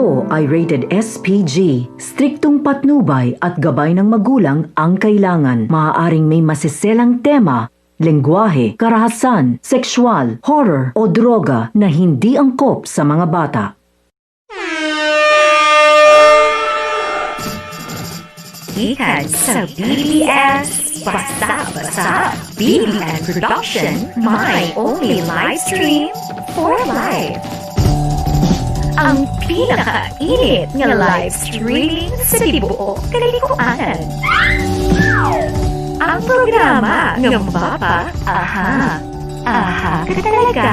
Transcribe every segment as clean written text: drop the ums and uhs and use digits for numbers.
ito ay rated SPG. Striktong patnubay at gabay ng magulang ang kailangan. Maaaring may masiselang tema, lengguwahe, karahasan, sexual, horror o droga na hindi angkop sa mga bata. Ikan sa BBS Basta BBN Production, my only live stream for life. Ang pinaka-init nga live streaming sa tibuok kalikuanan. Ang programa ng Papa, aha ka talaga.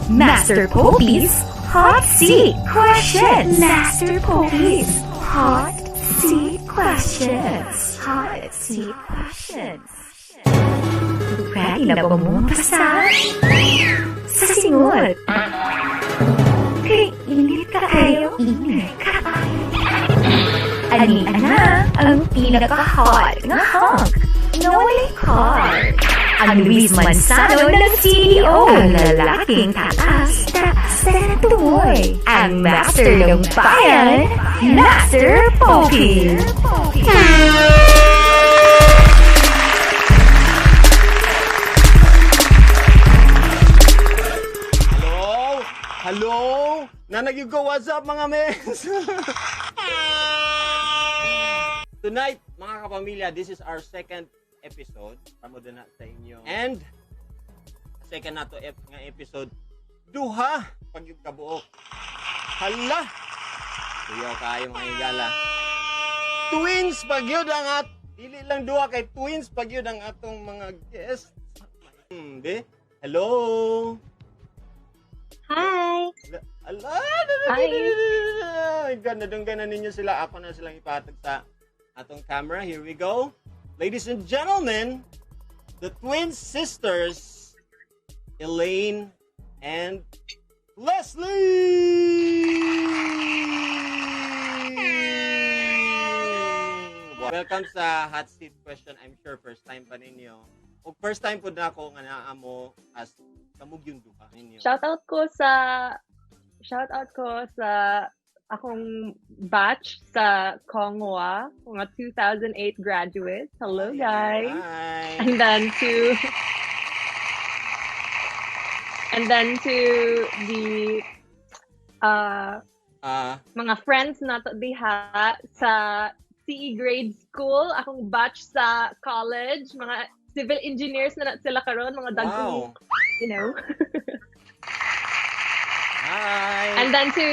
Master Popey's Hot Seat Questions. Master Popey's Hot Seat Questions. Hot Seat Questions. Ready na ba mo sa singot? Kay init ka kayo? Init ka kayo? Ani na ang pinaka-hot na hunk? Noli Card. Ang Luis Manzano ng CEO. Ang lalaking taas na tumoy. Ang master ng bayan, Master Popey. Hello? Nanag-go, what's up mga mens? Tonight, mga kapamilya, this is our second episode. Tamo din na sa inyo. And, second na to nga episode, duha pag yung kabuok. Hala! Tuyo kayo mga higala. Twins pag yun ang dili lang duha kay twins pag yun ang atong mga guests. Di? Hello? Hi! Ala! Hi! Ganadunggan na ninyo sila. Ako na silang ipatag sa atong camera. Here we go. Ladies and gentlemen, the twin sisters, Elaine and Leslie! Welcome sa Hot Seat Question. I'm sure first time pa ninyo. O first time po na ako nga naamo as kamug yung duha ninyo. Shoutout ko sa akong batch sa Kongwa, mga 2008 graduates. Hello guys. Hi. And then to the mga friends nato diha sa CE grade school, akong batch sa college, mga civil engineers na sila karon, mga dagkong, you know. Hi. And then to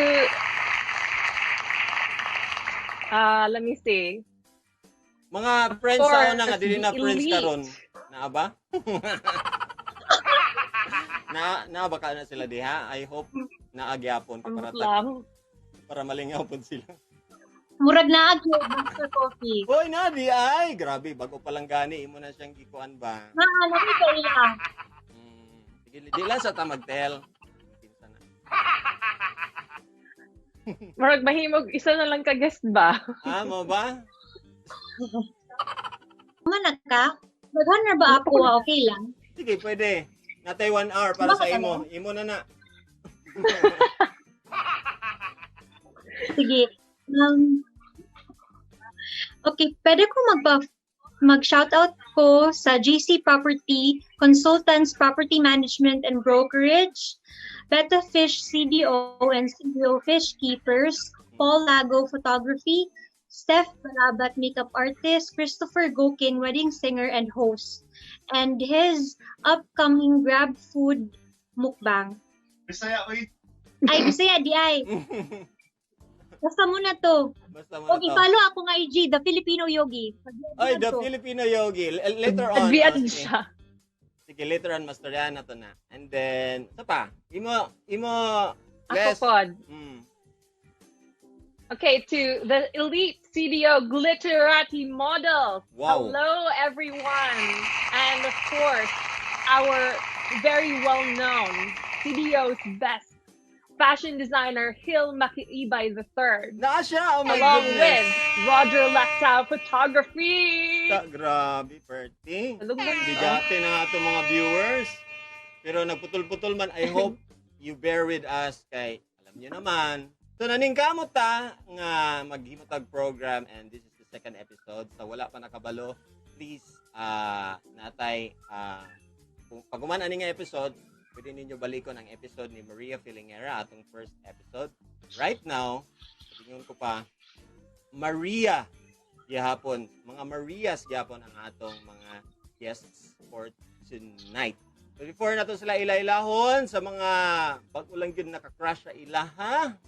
let me see. Mga friends Or sa una nga dili na friends elite. karon. Naa ba? na ba ka na sila diha? I hope naagyapon ko Amot lang. para malingaw pud sila. Murag na ag Master Coffee. Hoy Nadi ay grabe bago pa lang gani imo na siyang gikuan ba. Ano ni kaila? Sige di lang sa tamagtel. Kinsa na. Marag mahimog isa na lang ka guest ba? Mo ba? Manak ka? Daghan na ba ako? Okay lang. Sige pwede. Natay 1 hour para sa imo. Imo na na. Sige. Okay, pwede ko mag-shoutout ko sa GC Property, Consultants, Property Management and Brokerage, Beta Fish CDO and CDO Fish Keepers, Paul Lago Photography, Steph Barabat Makeup Artist, Christopher Gokin Wedding Singer and Host, and his upcoming Grab Food Mukbang. Bisaya oy. Ay, Bisaya di ay. Basta muna to. Basta mo Okay, to. follow ako nga IG, The Filipino Yogi. Ay, the Filipino Yogi. Later on. Nagbiad sige. siya. Sige, later on, mastoryahan na to na. And then, sa pa? Imo, Ako Les. pod. Mm. Okay, to the elite CDO Glitterati model. Wow. Hello, everyone. And of course, our very well-known CDO's best fashion designer, Hil Makiibay III. Naa siya, oh my Along goodness. with Roger Lactau Photography. Grabe, Perty. Alugman Hindi dati ng atong mga viewers. Pero nagputol-putol man, I hope you bear with us kay, alam Inyo naman. So naningkamot ta nga maghimutag program and this is the second episode. So wala pa nakabalo, please natay kung pag uman ani nga episode, pwede ninyo balikon ang episode ni Maria Filingera atong first episode. Right now, tingnan ko pa Maria gihapon, mga Marias gihapon ang atong mga guests for tonight. So before na to sila ila-ilahon sa mga bago lang yun nakakrush sa ila, ha?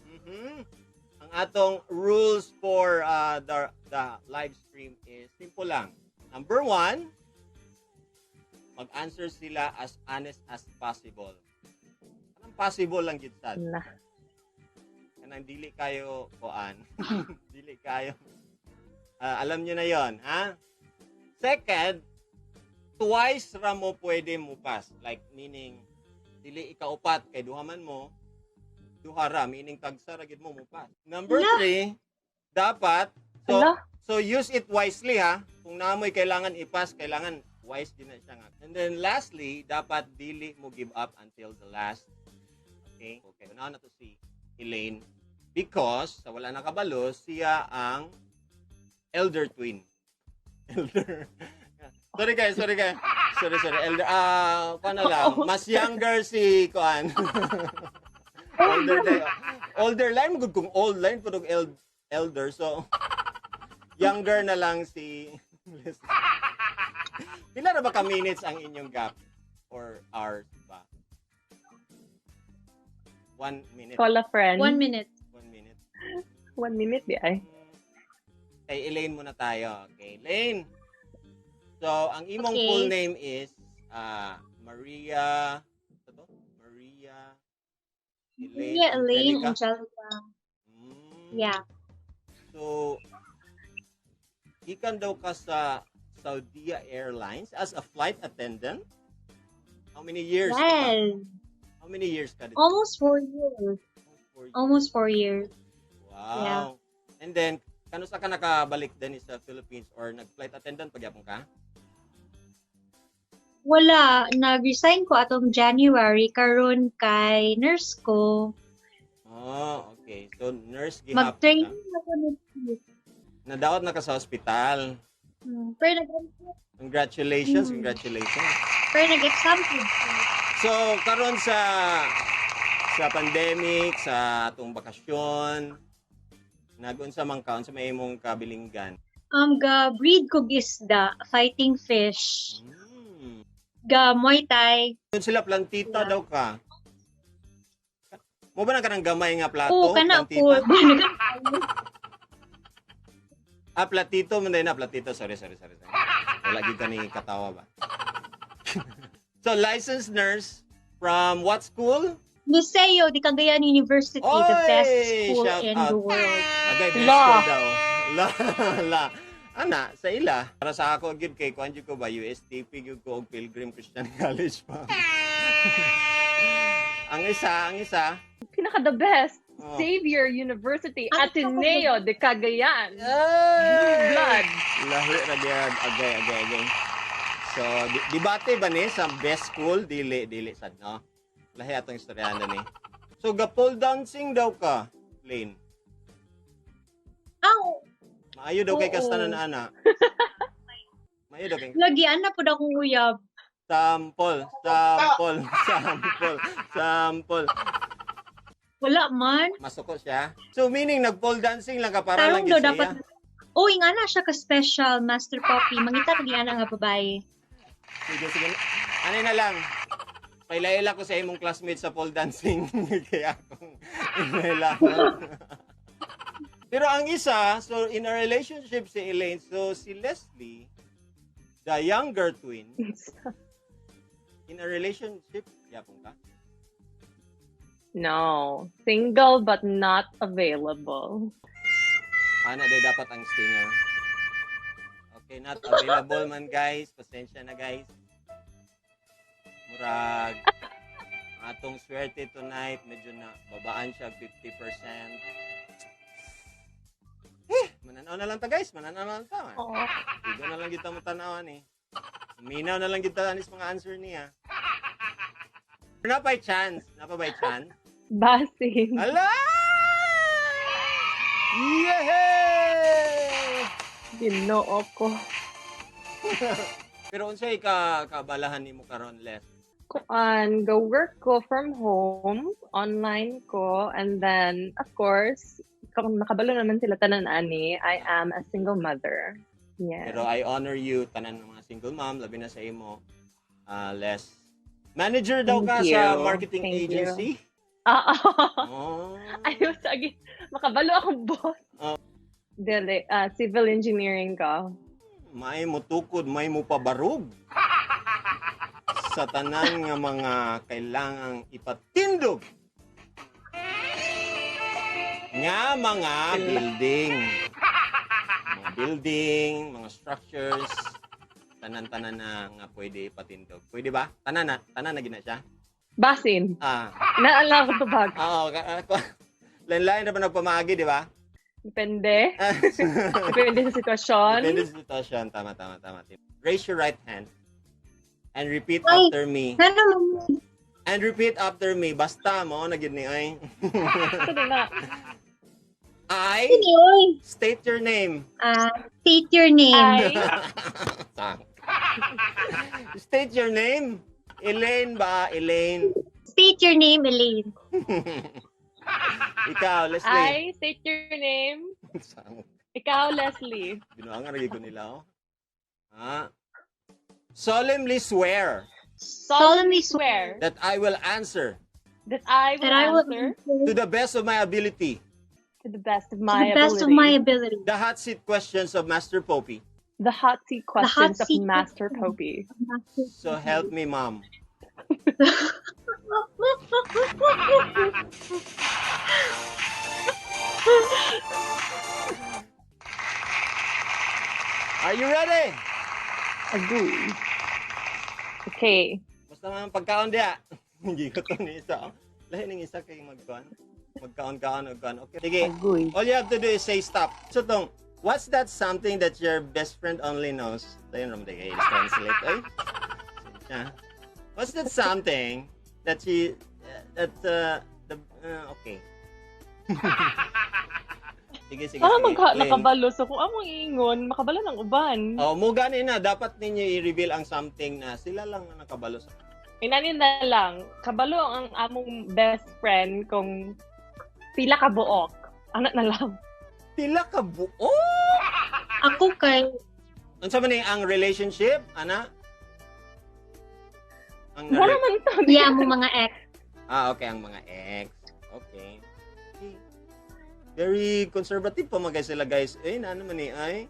Ang atong rules for the live stream is simple lang. Number 1, mag-answer sila as honest as possible. Anong possible lang yun, Sad? Kanang dili kayo kuan. Dili kayo. Alam nyo na yon, ha? Second, twice ra mo pwede mo pass. Like, meaning, dili ikaupat kay duhaman mo, duhara, meaning tagsa ra gid mo pass. Number 3, dapat, so use it wisely, ha? Kung naamoy kailangan i-pass, kailangan wise din na siya nga. And then lastly, dapat dili mo give up until the last. Okay? Okay, unahan na to si Elaine. Because, sa wala nakabalo, siya ang elder twin. Elder. Sorry. Elder. Paano lang? Mas younger si Kuan. Older line. Magod kung old line. Pudog elder. So, younger na lang si... Pila na ba ka minutes ang inyong gap? Or hours ba? 1 minute. Call a friend. 1 minute. 1 minute. 1 minute, di ay. Kay Elaine muna tayo. Okay, Elaine. So, ang imong Okay. full name is Maria, ito? Maria Elaine Angelica? Angelica. Mm. Yeah. So, ikan daw ka sa Saudia Airlines as a flight attendant? How many years? ka pa? Yes. How many years ka dito? Almost 4 years. 4 years. Almost 4 years. Wow. Yeah. And then, kano sa ka nakabalik din sa Philippines or nag-flight attendant pagyapon ka? Wala. Nag-resign ko atong January karon kay nurse ko. Oh, okay. So, nurse gihapon Mag-training ka. ako next week. Nadaot na ka sa hospital. Pero Congratulations, Mm. congratulations. nag-exam ko. So, karon sa pandemic, sa atong bakasyon, nagunsa man ka, unsa may imong kabilinggan? Ga-breed ko isda, fighting fish. Mm. Ga Muay Thai. Yun sila plantita daw ka. Mo ba na ka ng gamay nga plato? Oo, kana plantita? po. Platito man din na platito. Sorry. Wala gyud ka ni katawa ba? So, licensed nurse from what school? Liceo de Cagayan University, the best school Shout in out. the world. Agay, best La. school daw. La. Ana, sa ila. Para sa ako, gyud kay kuan gyud ko ba, USTP gyud ko og Pilgrim Christian College pa. ang isa. Pinaka the best. Oh. Xavier University, Ano Ateneo de Cagayan. Ay! Blood. Lahi ra gyud. Agay. So, debate ba ni sa best school? Dili sad, no? Lahi atong istoryano ni. So, ga-pole dancing daw ka, Lane. Maayo daw kay Oo. kastanan ana. Maayo daw kay Lagi, ana po na akong uyab. sample. Wala man. Masuko siya. So, meaning nag-pole dancing lang ka para lang Tarong do gid siya. dapat. Oh, nga na siya ka-special, Master Poppy. Mangita ka diyan nga babae. Sige. Ano na lang. Pailaila ko sa imong classmate sa pole dancing. Kaya akong inaila. Pero ang isa, so in a relationship si Elaine, so si Leslie, the younger twin, in a relationship, yapon ka? No. Single but not available. Ana, day dapat ang stinger. Okay, not available man guys. Pasensya na guys. Murag, atong swerte tonight, medyo na babaan siya 50%. Mananaw na lang ta guys, mananaw na lang ta. Oh. Dito na lang kita mo tanawan eh. Minaw na lang kita anis mga answer niya. Napay chance. Basin. Ala! Yehey! Ginoo ko. Pero unsay kabalahan nimo karon, Les? Kuan, go work ko from home, online ko, and then, of course, kung nakabalo naman sila tanan ani, I am a single mother. Yeah. Pero I honor you, tanan ng mga single mom, labi na sa imo, Les. Manager daw ka Thank sa you. marketing Thank you. agency? Oh. Ayaw sa makabalo akong boss. Dili, civil engineering ka. May mo tukod, may mo pabarog. Sa tanan nga mga kailangang ipatindog. Nga mga building. Mga building, mga structures, tanan-tanan na nga pwede ipatindog. Pwede ba? Tanan na gina siya. Basin. Naalala ko to bag. Oo, lain-lain na ba nagpamagi, di ba? Depende. Depende sa sitwasyon. Depende sa sitwasyon. Tama. Raise your right hand and repeat after me. Ano mo? And repeat after me. Basta mo, na gid ni ay. Sige na. I Oy. state your name. State your name. State your name. Elaine ba? Elaine. State your name, Elaine. Ikaw, Leslie. I state your name. Ikaw, Leslie. Binuangan lagi ko nila, oh. Solemnly swear Solemnly swear that I will answer that I will answer to the best of my ability to the best of to my the best of ability my ability. the hot seat questions of Master Popey. the hot seat questions seat of Master questions. Popey. So help me, Mom. Are you ready? Agree. Okay. Basta man pagkaon dia. Hindi ko to ni isa. Lahi ning isa kay magkaon. Magkaon-kaon. Okay. Sige. Agree. All you have to do is say stop. So tong, what's that something that your best friend only knows? Ayun ram day translate ay. What's that something that okay. Sige. Nakabalo. So kung among iingon, makabalo ng uban. Oh, mo gani na dapat ninyo i-reveal ang something na sila lang na nakabalo sa. Inanin na lang, kabalo ang among best friend kung pila ka buok. Anak na lang. Pila ka buo. Ako kay Unsa man ni ang relationship, ana? Ang Wala man to. yeah mo mga ex. okay, ang mga ex. Okay. Very conservative pa mga sila, guys. Ano man ni ay.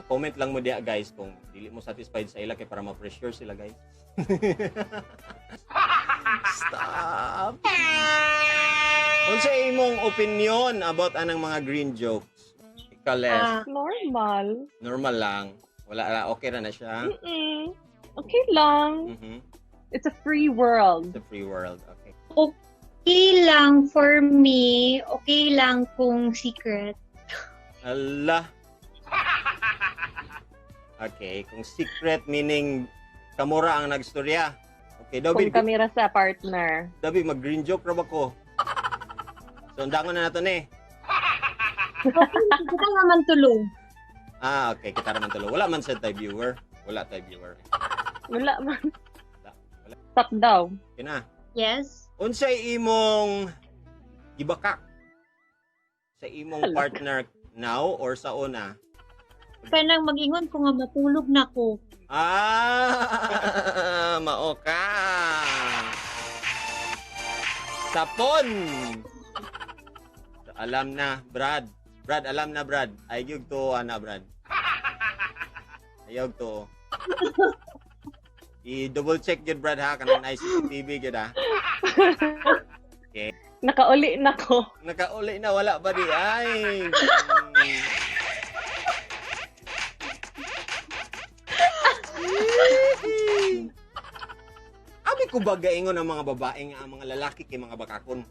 Comment lang mo diya, guys, kung dili mo satisfied sa ila kay para ma-pressure sila, guys. Stop. Unsa imong opinion about anang mga green jokes? Ikales. Normal. Normal lang. Wala, okay na siya. Okay lang. It's a free world. The free world. Okay. Okay lang for me. Okay lang kung secret. Allah. Okay, kung secret meaning kamura ang nagstorya. Okay, Kung kamera sa partner. Dabi mag-green joke ra ba ko? So, andangon na nato ni. Kita naman tulong. Okay, kita naman tulo. Wala man sa tayo viewer. Wala tayo viewer. Wala man. Wala. Stop daw. Okay na. Yes. Unsay imong gibakak sa imong partner now or sa una? Kanang mag-ingon ko nga matulog na ko. Mao ka. Sapon. Alam na, Brad. Brad, alam na, Brad. Ayog to, Brad. Ayog to. I-double check yun, Brad, ha? Kanang CCTV yun, ha? Okay. Nakauli na ko. Nakauli na, wala ba di? Ay. Abi ko ba gaingon ang mga babae nga ang mga lalaki kay mga bakakon?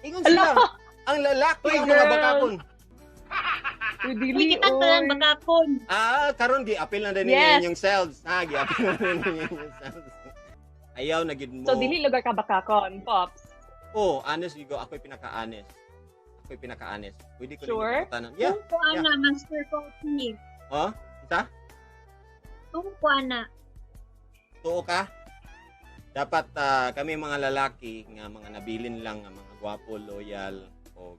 Ingon sila. Ang lalaki ang mga bakakon. Dili Kita ko lang bagakon. Karon gi apil na din ninyo inyong selves. Gi apil na din ninyo inyong selves. Ayaw na gid mo. So, dili lugar ka bakakon, Pops. Oh, honest you go. Ako'y pinaka-honest. Pwede ko Sure? tanan. Yeah. Kung po ana, Master Coffee. Oh, isa? Kung po ana. Tuo ka? Dapat kami mga lalaki nga mga nabilin lang nga mga gwapo, loyal o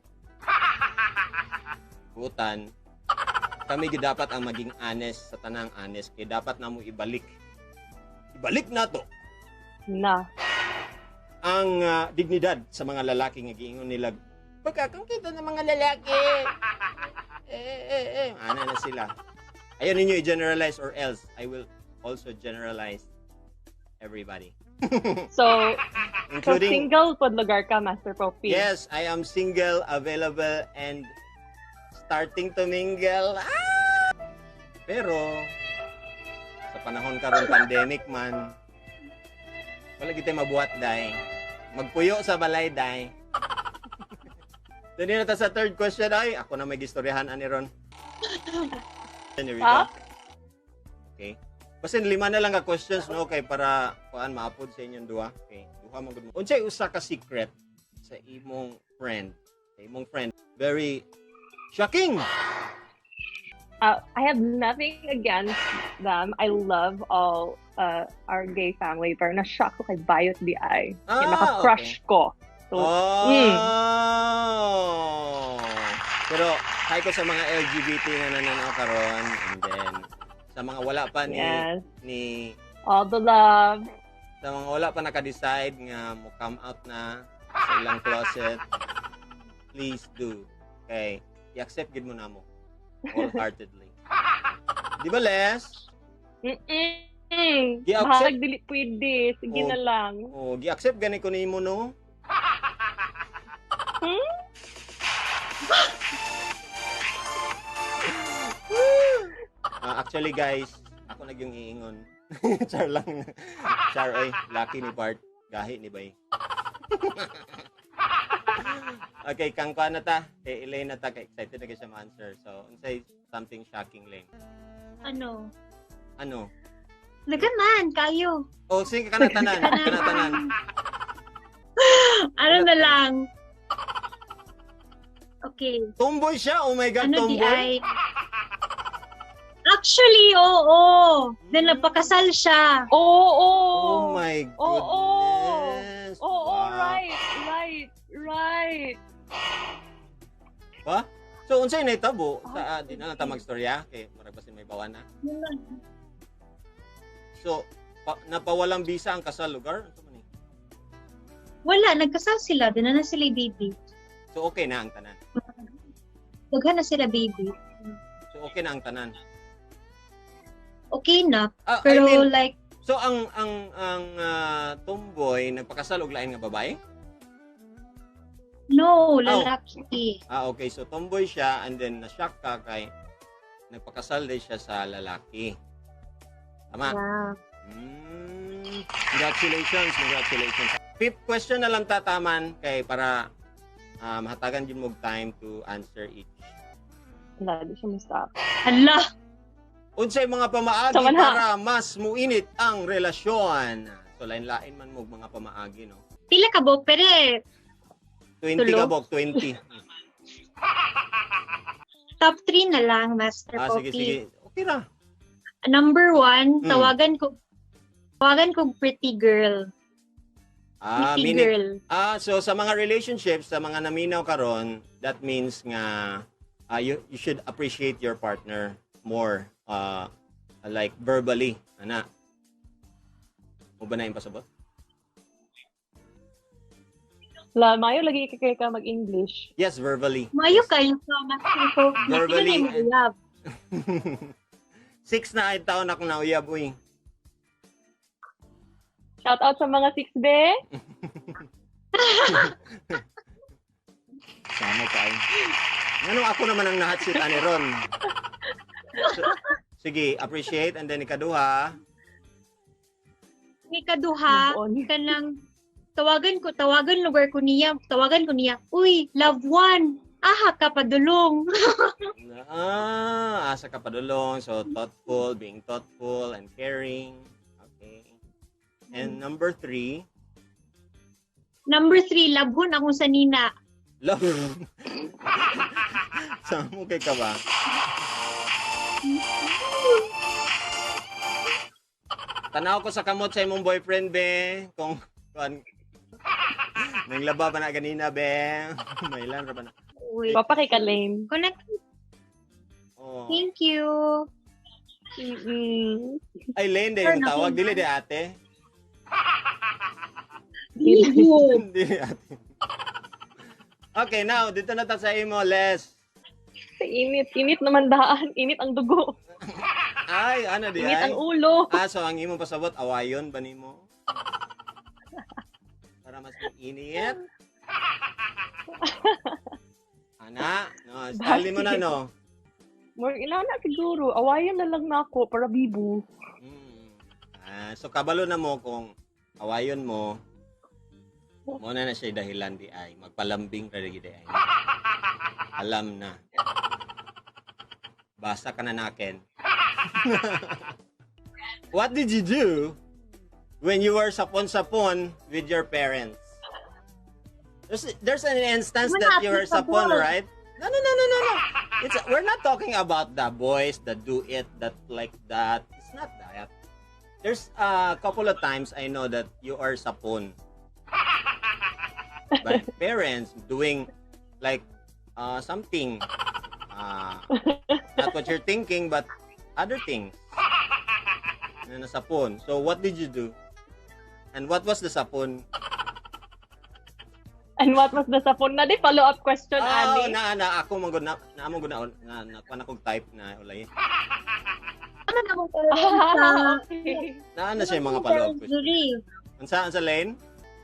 gutan. Kami gid dapat ang maging honest sa tanang honest kay dapat namo ibalik. Ibalik na to Na. ang dignidad sa mga lalaki nga giingon nila. Pagkakang kita ng mga lalaki. Ano na sila. Ayaw ninyo i-generalize or else I will also generalize everybody. So Including single pod lugar ka, Master Poppy. yes, I am single, available, and starting to mingle. Pero, sa panahon karon pandemic man, wala kita mabuhat, day. Magpuyo sa balay, day. Doon na ta sa third question, ay. Ako na may gistoryahan, ani Ron. Here we go. Ha? Okay. Basta 5 na lang ka questions, no? Kay para, maapod sa inyong duha. Okay. Duha mo good mo. Unsay usa ka secret sa imong friend? Sa imong friend. Very shocking! I have nothing against them. I love all our gay family. Pero na-shock ko kay Bayot di ay. Kaya naka-crush ko. So, Pero, hi ko sa mga LGBT na nananaw karon, and then, sa mga wala pa yes. ni All the love. sa mga wala pa naka-decide nga mo come out na sa ilang closet, please do. Okay? I-accept gid mo na mo. Wholeheartedly. Di ba, Les? Gi-accept- Mahal dili pwede. Sige Oh. na lang. Oh, gi-accept gani ko nimo no? Actually guys, ako nag yung iingon. Char lang. Char ay, lucky ni Bart. Gahi ni Bay. Okay, kang kuha na ta. Kay Elaine na ta. Kay excited na kayo siya ma-answer. So, say something shocking lang. Ano? Ano? Nagaman, kayo. Oh, sige, kanatanan. Kanatanan. Ano na lang? Okay. Tomboy siya. Oh my God, Ano di tomboy. ay? Actually, oo. Then napakasal siya. Oo. Oh my Oo. goodness. Oo, Wow. right. Ba? So, unsay naitabo? Sa, di na lang ta magstorya. Kay, marag basin may bawan na. So, napawalang bisa ang kasal lugar? Ano man eh? Wala, nagkasal sila. Doon na sila baby. So, okay na ang tanan. Daghan na sila baby. So, okay na ang tanan. Okay na. I Pero mean, like, so, ang tomboy, nagpakasal og lain nga babae? no, lalaki. Okay. So, tomboy siya and then na-shock ka kay nagpakasal din siya sa lalaki. Tama? Yeah. Congratulations. Fifth question na lang tataman kay para mahatagan din mo time to answer each. Hindi siya ma-stop. Hala, Unsay mga pamaagi Sama na. para mas muinit ang relasyon? So, lain-lain man mo mga pamaagi, no? pila ka bo, pwede 20 Tulo. ka, Bok, 20. top 3 na lang, Master Sige. Poppy. Okay na. Number 1, Hmm. tawagan ko pretty girl. Pretty Meaning, girl. so sa mga relationships, sa mga naminaw karon, that means nga you should appreciate your partner more, like verbally, ana. Mo ba na yung pasabot? Mayo lagi kay ka mag-English. Yes, verbally. Mayo kayo ka, Master Poppy. Verbally Sino na yung love? 6 na ay taon ako na uyab, uy. Shout out sa mga 6B. Sama pa ay. Ano ako naman ang nahatsit ani ron. Sige, appreciate and then ikaduha. Ikaduha, Move on. kanang tawagan lugar ko niya, uy, loved one, aha ka padulong. Asa ka padulong. So, being thoughtful and caring. Okay. And number 3, Number 3, labhon akong sanina. love. Saan mo kay ka ba? Tanaw ko sa kamot sa imong boyfriend, be. Kung nanglaba ba na ganina, be? May ilan ra ba na? Wait. Papa kay Kalane. Connect. Oh. Thank you. Ay, Lane, de yung tawag. Dili, de ate. Dili, ate. Okay, now, dito na ta sa imo, Les. Init. Init naman daan. Init ang dugo. Ay, ano di Init ay? ang ulo. So ang imong pasabot, awayon ba nimo? Para mas init. Ana, no, style mo na, no? More ilana siguro. Awayan na lang na ako para bibo. So kabalo na mo kung awayon mo, muna na siya dahilan di ay. Magpalambing ra di ay. Alam na. Basa ka na nakin. What did you do when you were sapon-sapon with your parents? There's an instance that you were sapon, right? No. We're not talking about the boys that do it that like that. It's not that. There's a couple of times I know that you are sapon. But parents doing like something not what you're thinking but other things na sapon. So what did you do? And what was the sapon? And what was the sapon? Na di follow-up question, Oh, Ani. na ako manggod na kung type na ulay. Ano na akong parents Okay. Na siya yung mga follow-up question. diri. Ansa lane?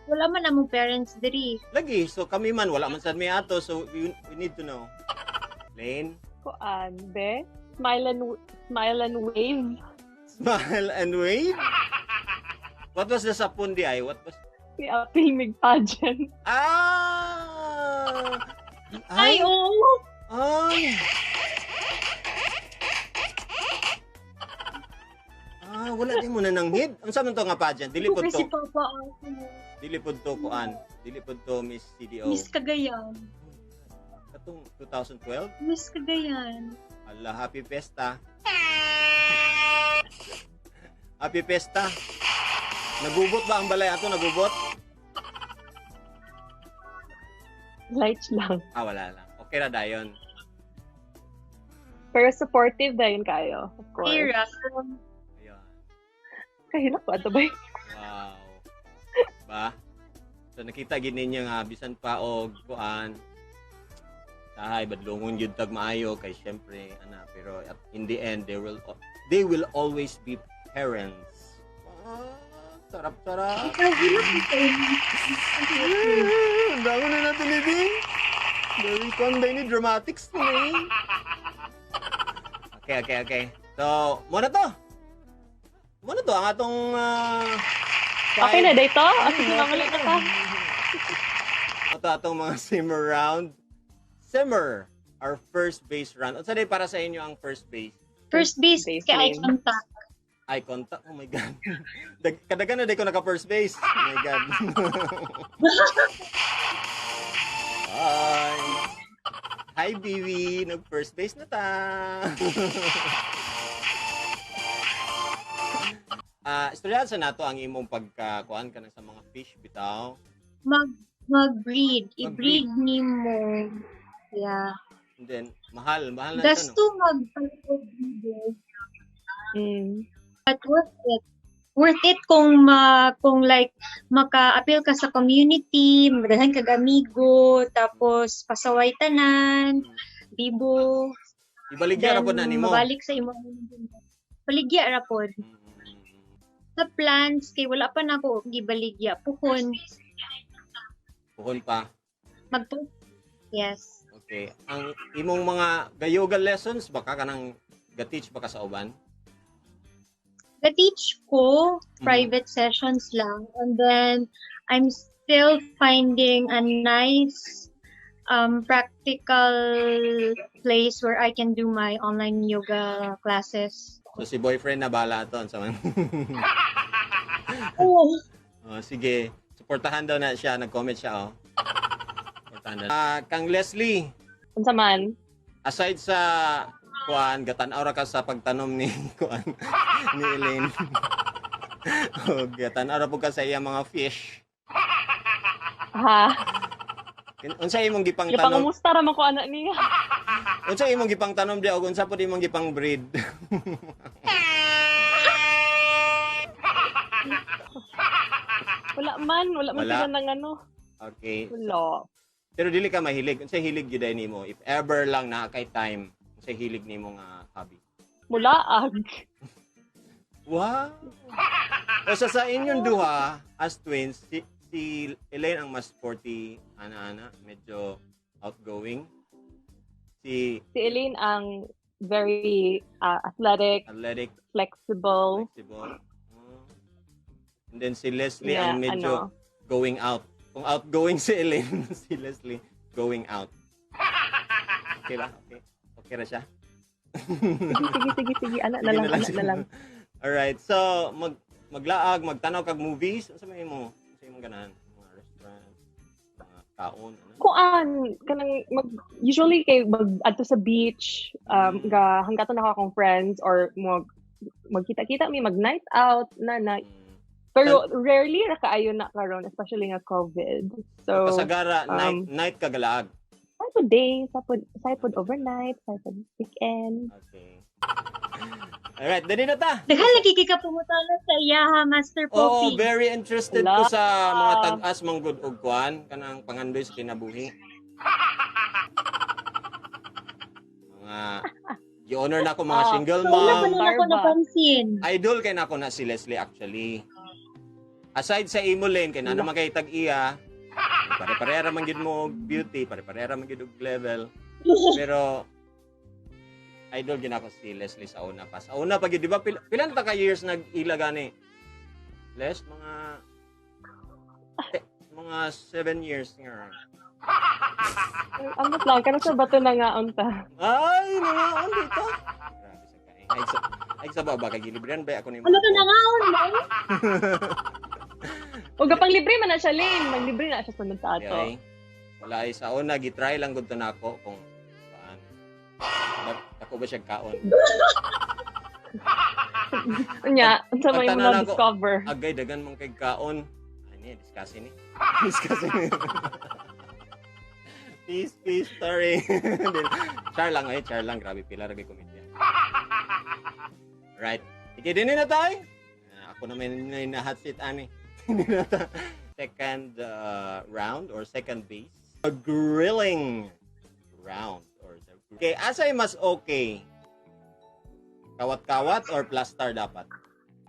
Wala man namong parents diri. Lagi, so kami man wala man sad may ato, so we need to know. Lane, Kuan, be? Smile and wave. smile and wave. What was the sapon di ay? What was Si Apil Mig Pageant. Ay, oo. Ay. Wala din mo na nanghid. Ang saman to nga pageant? Dili pod Kasi to. papa Dili pod to kuan. Dili pod to Miss CDO. Miss Cagayan. Katong 2012. Miss Cagayan. Ala, happy festa. Happy festa. Nagubot ba ang balay ato? Nagubot? Lights lang. Wala lang. Okay na dayon. Pero supportive dahil kayo, of course. Tira. Ayun. Kahilap ba ito ba? Wow. Ba? So nakita gid ninyo nga bisan pa og kuan. Sahay badlongon jud tag maayo kay syempre ana pero in the end they will always be parents. Sarap. Ang dami na natin ni Very fun din ni dramatics ni. Okay. So, muna to ang atong Okay na, dito? Sige, mamali na ka. Ito atong mga simmer round. Simmer, our first base round. Unsa day para sa inyo ang first base? First base Base kay eye lane. contact. Eye contact? Oh my God. Kadagan na day ko naka first base. Oh my God. Hi, Bibi. Nag-first base na ta. Istoryahan sa nato ang imong pagkakuan ka na sa mga fish bitaw. Mag-breed. I-breed nimo. Yeah. And then, mahal na Gasto ito, no? mag-breed. Mm. But worth it kung like maka-appeal ka sa community, magdalhan kag amigo, tapos pasaway tanan, bibo. Ibaligya ra po na nimo. Mabalik sa imo. Baligya ra pod. Sa plans kay wala pa nako gibaligya puhon. Puhon pa. Yes. Okay. Ang imong mga gayoga lessons baka kanang ga-teach baka sa uban? Na-teach ko private sessions lang, and then I'm still finding a nice practical place where I can do my online yoga classes. So si boyfriend na bala to sa man. Oo. Sige. Suportahan daw na siya. Nag-comment siya, oh. Suportahan daw. Kang Leslie, Unsa man? aside sa kuan, gatan-aw ra ka sa pagtanom ni kuan ni Elaine. Gatan-aw ra po ka sa iya mga fish. Ha? Unsa imong gipang Yung tanom? pangumusta raman ko anak niya. Unsa imong gipang tanom di o unsa pud imong gipang breed? Wala man Wala. sila ng ano. Okay. Wala. Pero dili ka mahilig. Unsa hilig gyud nimo? If ever lang na kay time, unsa hilig nimo nga hobby? Mulaag. Wow. O sa inyong duha as twins, si Elaine ang mas sporty, ana-ana, medyo outgoing. Si Si Eileen ang very athletic, athletic, flexible. flexible. And then si Leslie Yeah, ang medyo going out. Kung outgoing si Elaine, si Leslie going out. Okay ba? Okay. Okay ra siya? Sige. Anak na Sige lang, anak sige na lang. Alright, so maglaag, magtanaw kag movies. Ano sa may mo? Sa imong ganahan? Mga restaurant, mga kaon, ano? Kuan kanang usually kay adto sa beach ga hanggaton ako akong friends or magkita-kita mi mag night out na pero rarely ra kaayo na karon especially nga COVID. So Kasagara, night kagalaag. Sapod day, sapod overnight, sapod weekend. Okay. Alright, dali na ta. Daghang lagi kay ka pumutala sa iyaha, Master Oo, Poppy. very interested ko sa mga tag-as manggod og kuan kanang pangandoy sa kinabuhi. Mga gi-honor na ako mga single Wala pa mom. nila ako Starbucks. napansin. Idol kay nako na si Leslie actually. Aside sa imo lane kay naman kay tag-iya, pare-parehara man gid mo og beauty, pare-parehara man gid og level. Pero idol gid ako si Leslie sa una pa. Sa una pa gid di ba pila ta ka years nag-ila gani? Les mga 7 years nga. Amot lang kana sa bato na nga unta. Ay, nangaon dito. Grabe sa kain. Ay sa baba kay gilibrian ba ako ni Ano ka nangaon mo? O gapang libre man na siya Lane, naglibre na siya sunod sa ato. Okay. Wala ay sa una gitry lang gud to nako kung paan. Ako ba siya kaon? Unya, unsa may Pagtanan mo ako. discover. Agay dagan mong kay kaon. Ani, discussing ni. Discussing ni. Peace, sorry. Char lang. Grabe, pila ragay komedya. Right. Sige, din na tayo. Ako naman na hot seat, ani. Second round or second base. A grilling round. Okay, asay mas okay? Kawat-kawat or plaster dapat?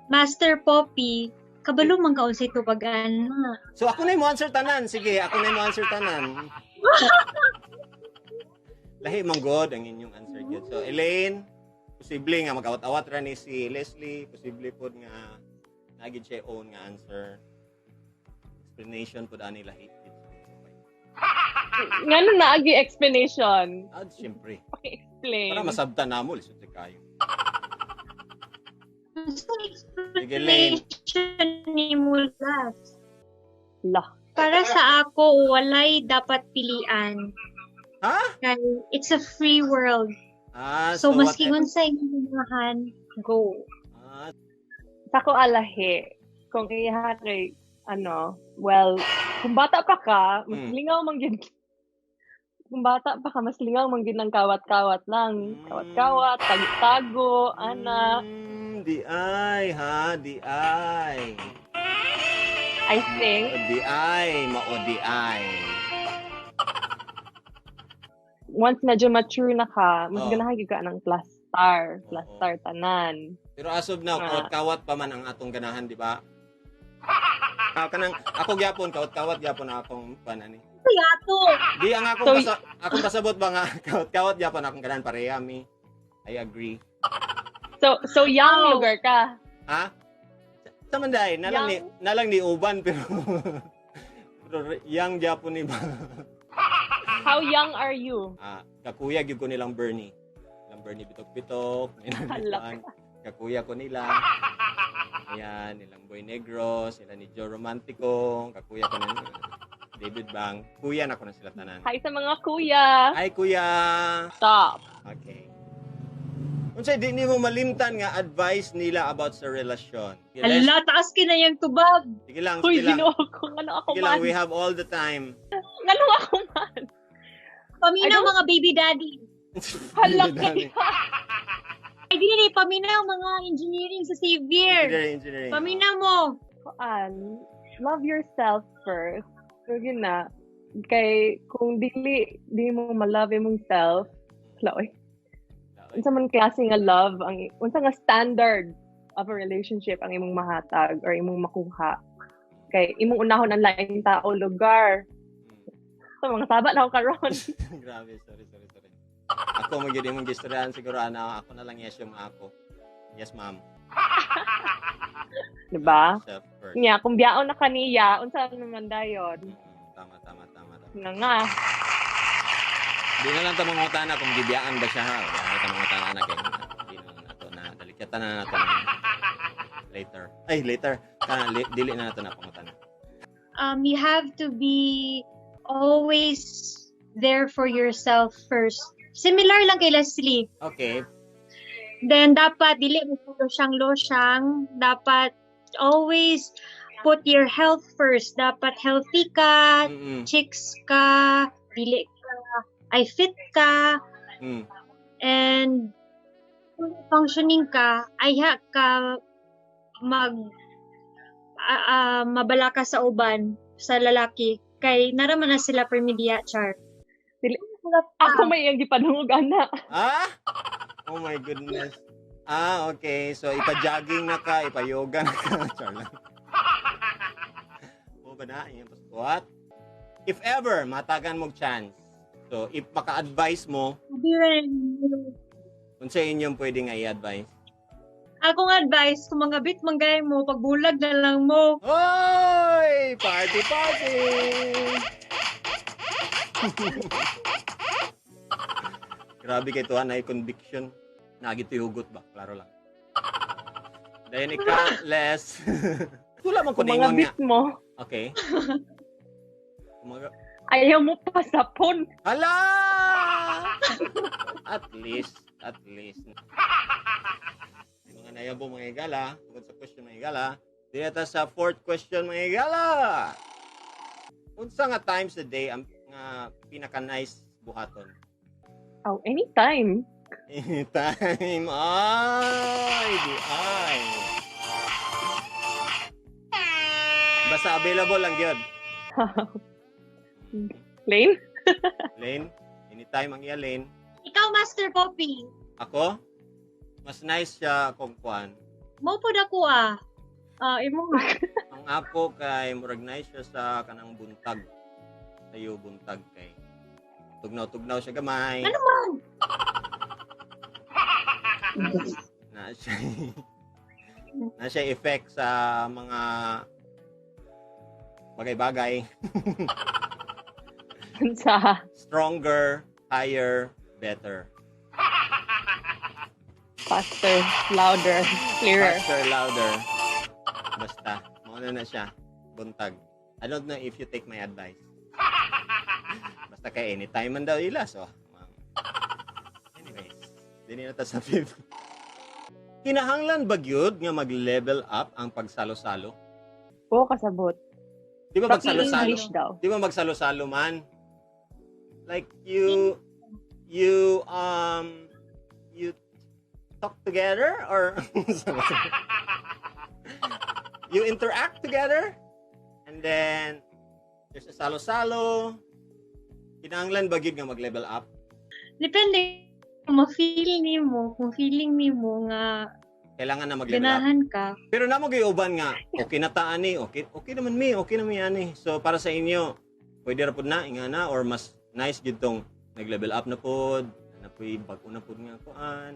Master Poppy, kabalo man kaon sa tubagan. So ako na yung answer tanan. Sige, ako na yung answer tanan. Lahi manggod ang inyong answer gyud. So Elaine, posible nga mag-awat-awat ra ni si Leslie, posible pod nga nagid siya own nga answer. Explanation pod ani lahi. Ngano na agi explanation? Siyempre. Paki-explain. Para masabtan namo lisod kayo. Gusto Lane. explanation ni Mulas. Lah. Para sa ako, walay dapat pilian. Ha? Kay it's a free world. So, maski kung sa inyong go. Sako alahi. Kung iya kay well, kung bata pa ka, mas lingaw man gyud. Kung bata pa ka, mas lingaw man gyud ng kawat-kawat lang. Kawat-kawat, tago-tago, ana. Di ay, ha? Di ay. I think. Di ay, mao di ay. Once medyo mature na ka, mas Oh. ganahan gyud ka ng plaster tanan. Pero as of now, kawat-kawat pa man ang atong ganahan, di ba? Kanang ako gyapon kawat-kawat gyapon akong panani. Yato! Di ang akong pasabot ba nga kawat-kawat gyapon akong ganahan pareha mi. I agree. So young lugar ka. Ha? Sa manday, nalang ni uban pero young gyapon ni ba? How young are you? Kakuya gyud ko nilang Bernie. Nilang Bernie bitok-bitok, Hala. kakuya ko nila. Ayan, nilang Boy Negro, sila ni Joe Romantico, kakuya ko na David Bang. Kuya na ko na sila tanan. Hi sa mga kuya. Ay, kuya! Stop. Okay. Unsay di nimo malimtan nga advice nila about sa relasyon. Sige, Hala, taas ka na yung tubag. sige lang, Uy, sige lang. ginoo ko. Ano ako Sige lang, man? we have all the time. Ano ako man? Paminaw I don't- mga baby daddy. Hala Dami. ka. Ay, di paminaw mga engineering sa Xavier. Engineering. Paminaw mo. Love yourself first. So, yun na. Kay, kung di mo malove imong self, laoy. Unsa man klase nga love, unsa nga standard of a relationship ang imong mahatag or imong makuha. Kay, imong unahon ang laing tao, lugar. So, mga saba na ako karon. Grabe, sorry. Ako magyud imong gistoryahan siguro ana ako na lang yes yung ako. Yes, ma'am. Diba? Self first. Nya, kung biyaon na kaniya, unsa naman dayon? Tama. Nga. Di na lang ta mangutana kung gibiyaan ba siya ha. Di na mangutana na kay di na lang nato na dalikatan na nato later. Ay, later. Dili na nato na pangutana. You have to be always there for yourself first. Similar lang kay Leslie. Okay. Then, dapat, dili mo losyang. Dapat, always put your health first. Dapat healthy ka, Mm. chicks ka, dili ka, ay fit ka, and kung functioning ka, aya ka mabala ka sa uban, sa lalaki. Kay, naraman na sila permidiya, char. Ako may iyang gipanungog, ana. Ah? Oh my goodness. Okay. So, ipa-jogging na ka, ipa-yoga na ka. Char lang. O ba na? What? If ever, matagan mong chance. So, if maka-advise mo, Sabi rin, kung sa inyong pwede nga i-advise. akong advice, kung mga bit manggay mo, pagbulag na lang mo. Hoy! Party! Grabe kay tuhan ay conviction. Nagituhugot ba? Klaro lang. Then ikaw, Les. Wala man ko Kung mga ningon nga. bit mo, Okay. Kumaga. ayaw mo pa sapon. Hala! At least. Mga nayabo mga igala, tungkol sa question mga igala, dito sa fourth question mga igala. Unsa nga times a day ang nga pinaka-nice buhaton? Oh, anytime. Anytime. Ay, di ay. Basta available lang yun. Plain? Lane, anytime ang iya Lane. Ikaw, Master Poppy. Ako, mas nice siya kung kuan. Mo po na ko imong Ang ako kay murag nice siya sa kanang buntag. Sayo buntag kay. Tugnaw siya gamay. Ano man? Na siya effect sa mga bagay-bagay. Sa Stronger, higher, better. faster, louder, clearer. Faster, louder. Basta, mauna na siya. Buntag. I don't know if you take my advice. Basta kay anytime man daw ila. So, anyways, hindi na sa fifth. Kinahanglan ba gyud nga mag-level up ang pagsalo-salo? Oo, kasabot. Di ba Pati magsalo-salo? English daw. Di ba magsalo-salo man? Like you talk together or you interact together and then there's a salo-salo. Kinahanglan ba gyud nga mag-level up? Depende kung ma-feel nimo, kung feeling nimo nga Kailangan na mag-level up. ganahan ka. Pero namo gyuban nga okay na ta ani, okay naman ani. So para sa inyo, pwede ra pud na ingana or mas nice gyud tong nag-level up na pod, na poy bag-o na pod nga kuan.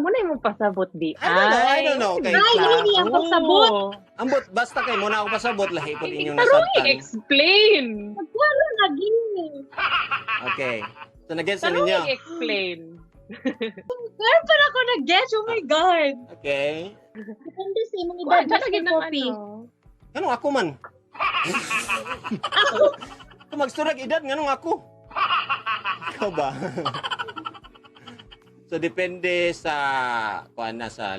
Muna yung pasabot di. I don't know. Okay. Ay, hindi ang pagsabot. Ambot, basta kay muna ako pasabot, lahi po inyong Tarong nasabtan. i-explain. Wala lagi. Okay. So, nag-gets na Tarong ninyo? i-explain. Wala pa na ako nag-guess. Oh my God. Okay. Depende sa imong Wala, edad, dyan Master lagi ng Poppy. Nganong ako man? Kung magsurag edad, nganong ako? Ikaw ba? So, depende sa, kuan na, sa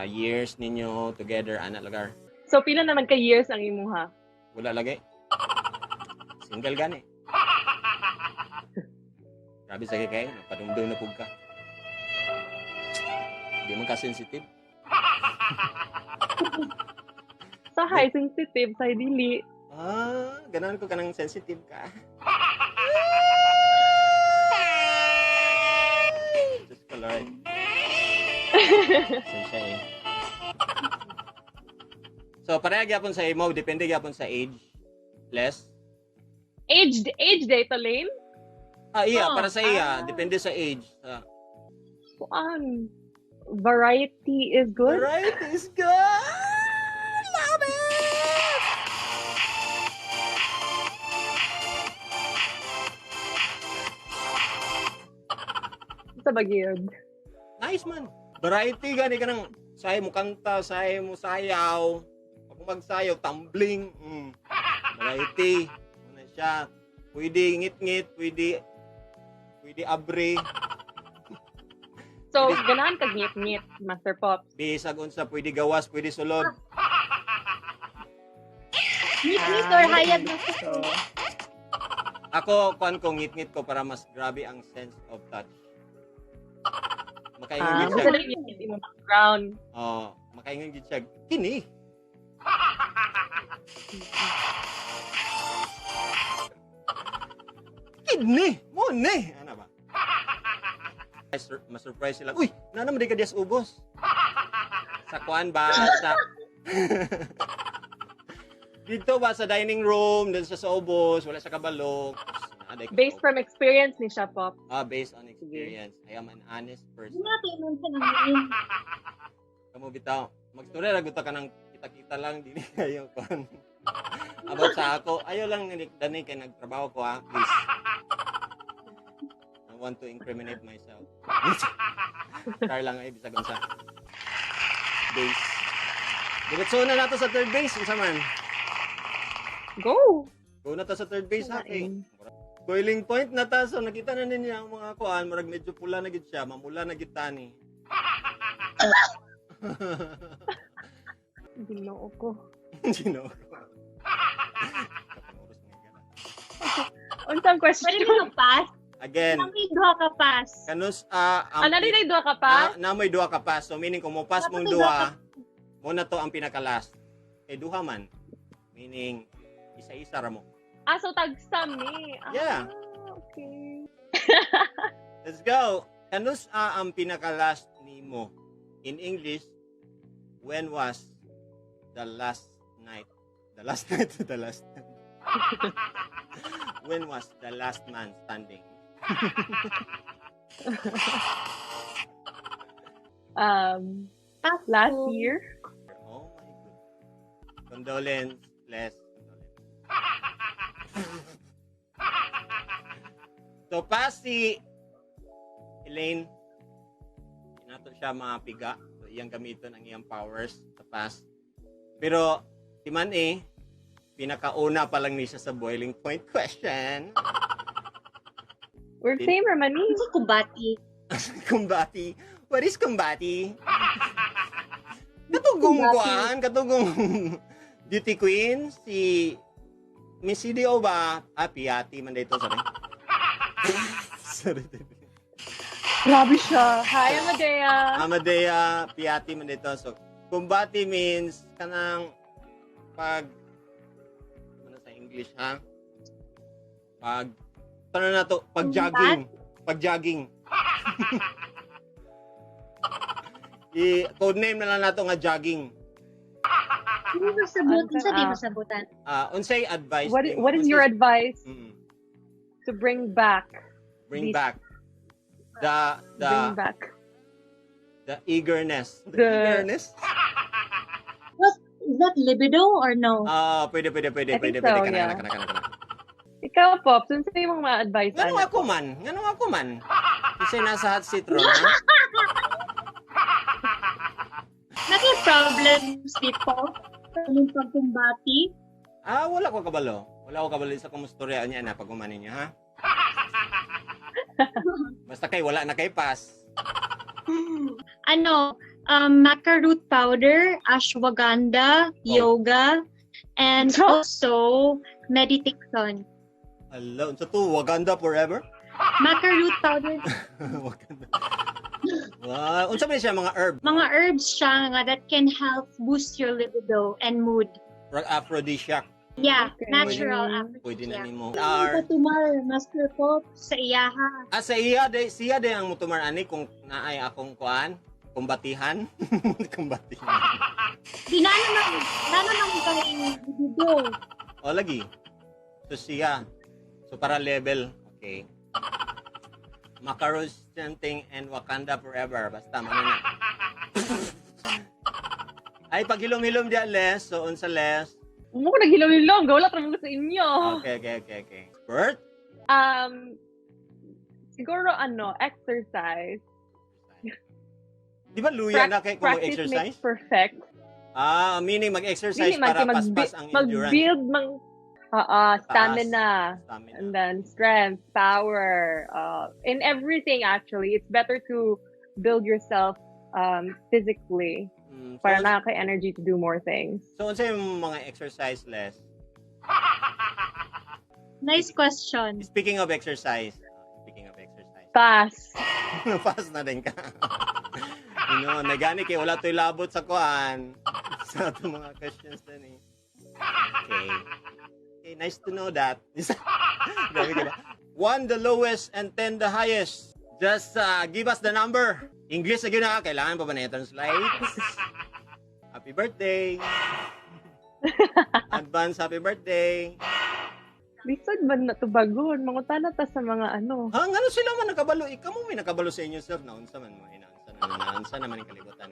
years ninyo together, anak lugar. So, pila na nagka-years ang imuha? Wala lagi. Single gani. Grabe sa kayo, napadumdum na pug ka. Hindi man ka-sensitive. Sa high sensitive, sa dili. Ganahan ko ka ng sensitive ka. Just ko, Lord. Sensya eh. So, pareha gyapon sa imo, depende gyapon sa age. Less. Age data lane? Iya, para sa iya, depende sa age. Kuan? Variety is good? Variety is good! Love it! Sa bagyod. Nice man. Variety gani ka ng sayo mo kanta, sayo mo sayaw. Pag magsayaw, tumbling. Variety. Ano siya? Pwede ngit-ngit, pwede abre. So, ganahan kag ngit-ngit, Master Pops. Bisag unsa, pwede gawas, pwede sulod. Meet or hayag na So, Ako, kuan ko, ngit-ngit ko para mas grabe ang sense of touch. Makaingon gid gusto siya. na ngit-ngit imong background. Makaingon gid siya. Kini. Kidney! Mo ni! Ano ba? Ma-surprise sila. Uy! Naman di ka diyas ubos. Sa kuan ba? Sa... Dito ba sa dining room, dun sa ubos, wala sa kabalo. Based from experience ni siya, Pop. Based on experience. I am an honest person. Hindi natin nun sa namin. Kamu bitaw. Mag-story raguta ka ng kita-kita lang. Dili kayo kon. About sa ako, ayaw lang dani kay nagtrabaho ko ha. Please. I want to incriminate myself. Car lang ay bisag unsa. Base. Diretso na nato sa third base unsa man. Go! Go na ta sa third base ha. Kumain. Boiling point na ta, so nakita na ninyo ang mga kuan, murag medyo pula na gid siya, mamula na gid tani. Ginoo ko. Sino? Unsang question? Pwede mo pass? Again, May duha ka pass. kanus Ano rin duha ka pa? na may duha ka pa. So meaning kung mo pass mong Dapat duha, mo na to ang pinaka last. Kay duha man. Meaning isa-isa ra mo. So tag-sami. Yeah. Okay. Let's go. Kanus ang pinaka last nimo? In English, when was the last night? The last night to the last night. When was the last man standing? Pass Last ko. year? Oh my god. Condolence, less condolence. So, pass si Elaine. Inato siya mapiga. So, iyang gamiton ang iyang powers sa pass. Pero, si Man pinakauna pa lang ni siya sa boiling point question. We're same, Ramani. Sa kumbati. Kumbati. What is kumbati? Katugong kuan, katugong beauty queen, si Miss CDO ba? Piati man dito, sorry. Sorry. Grabe siya. Hi, Amadea. Amadea, Piati man dito. So, kumbati means kanang pag ano sa English ha? Pag ano na to? Pag jogging. Pag jogging. Code name na lang nato nga jogging. Hindi mo sabutan. Sa di mo sabutan. Unsay advice? What nimo? What is your advice Mm, to bring back? bring These- back the Bring back. the eagerness. The- Eagerness? Is that libido or no? Pwede. I think Pwede. so, Kana. yeah. Ikaw, Pops, ano sa'yo mong ma-advise? Ganun ako man. Kasi nasa hot seat ron, ha? tips before yung pagkumbati. Wala ko kabalo. Wala ko kabalo sa kumustorya niya na pag-umanin niya, ha? Basta kay wala na kay pass. Maca root powder, ashwagandha, yoga, and also meditation. Hello, unsa to? Waganda forever? Maca root powder, Waganda. Wow, unsa man siya mga herb? mga herbs siya nga that can help boost your libido and mood. Aphrodisiac. Yeah, Okay. natural Pwede na aphrodisiac. nimo. Patumar, Master Pop, sa iyaha. Sa siya day ang mutumar ani kung naay akong kuan, kumbatihan. Kumbatihan. Di na naman kami libido. O lagi. So siya. So para level. Okay. Macaros chanting and Wakanda forever. Basta man na. Ay pag hilom-hilom dia les, so unsa les. Mo ko naghilom-hilom, gawala tra mo sa inyo. Okay. Bert? Siguro exercise. Di ba luya na kay kung Practice mag-exercise? makes perfect. Meaning mag-exercise Dili man para kay paspas ang endurance. mag-build stamina. Stamina. And then strength, power, in everything actually. It's better to build yourself physically para nakaka-energy to do more things. So, unsa yung mga exercise less? Nice question. Speaking of exercise. Pass. Pass na din ka. Nagani kay wala to'y labot sa kuan. Sa itong mga questions din eh. Okay, nice to know that. Grabe ka ba? 1 the lowest and 10 the highest. Just give us the number. English na gina, kailangan pa ba na i-translate? Happy birthday! Advance happy birthday! Lisod man na to bagon. Mangutana ta sa mga ano. Ano sila man nakabalo? Ikaw mo may nakabalo sa inyo, sir. Naunsa man mo. Naunsa naman yung kalibutan.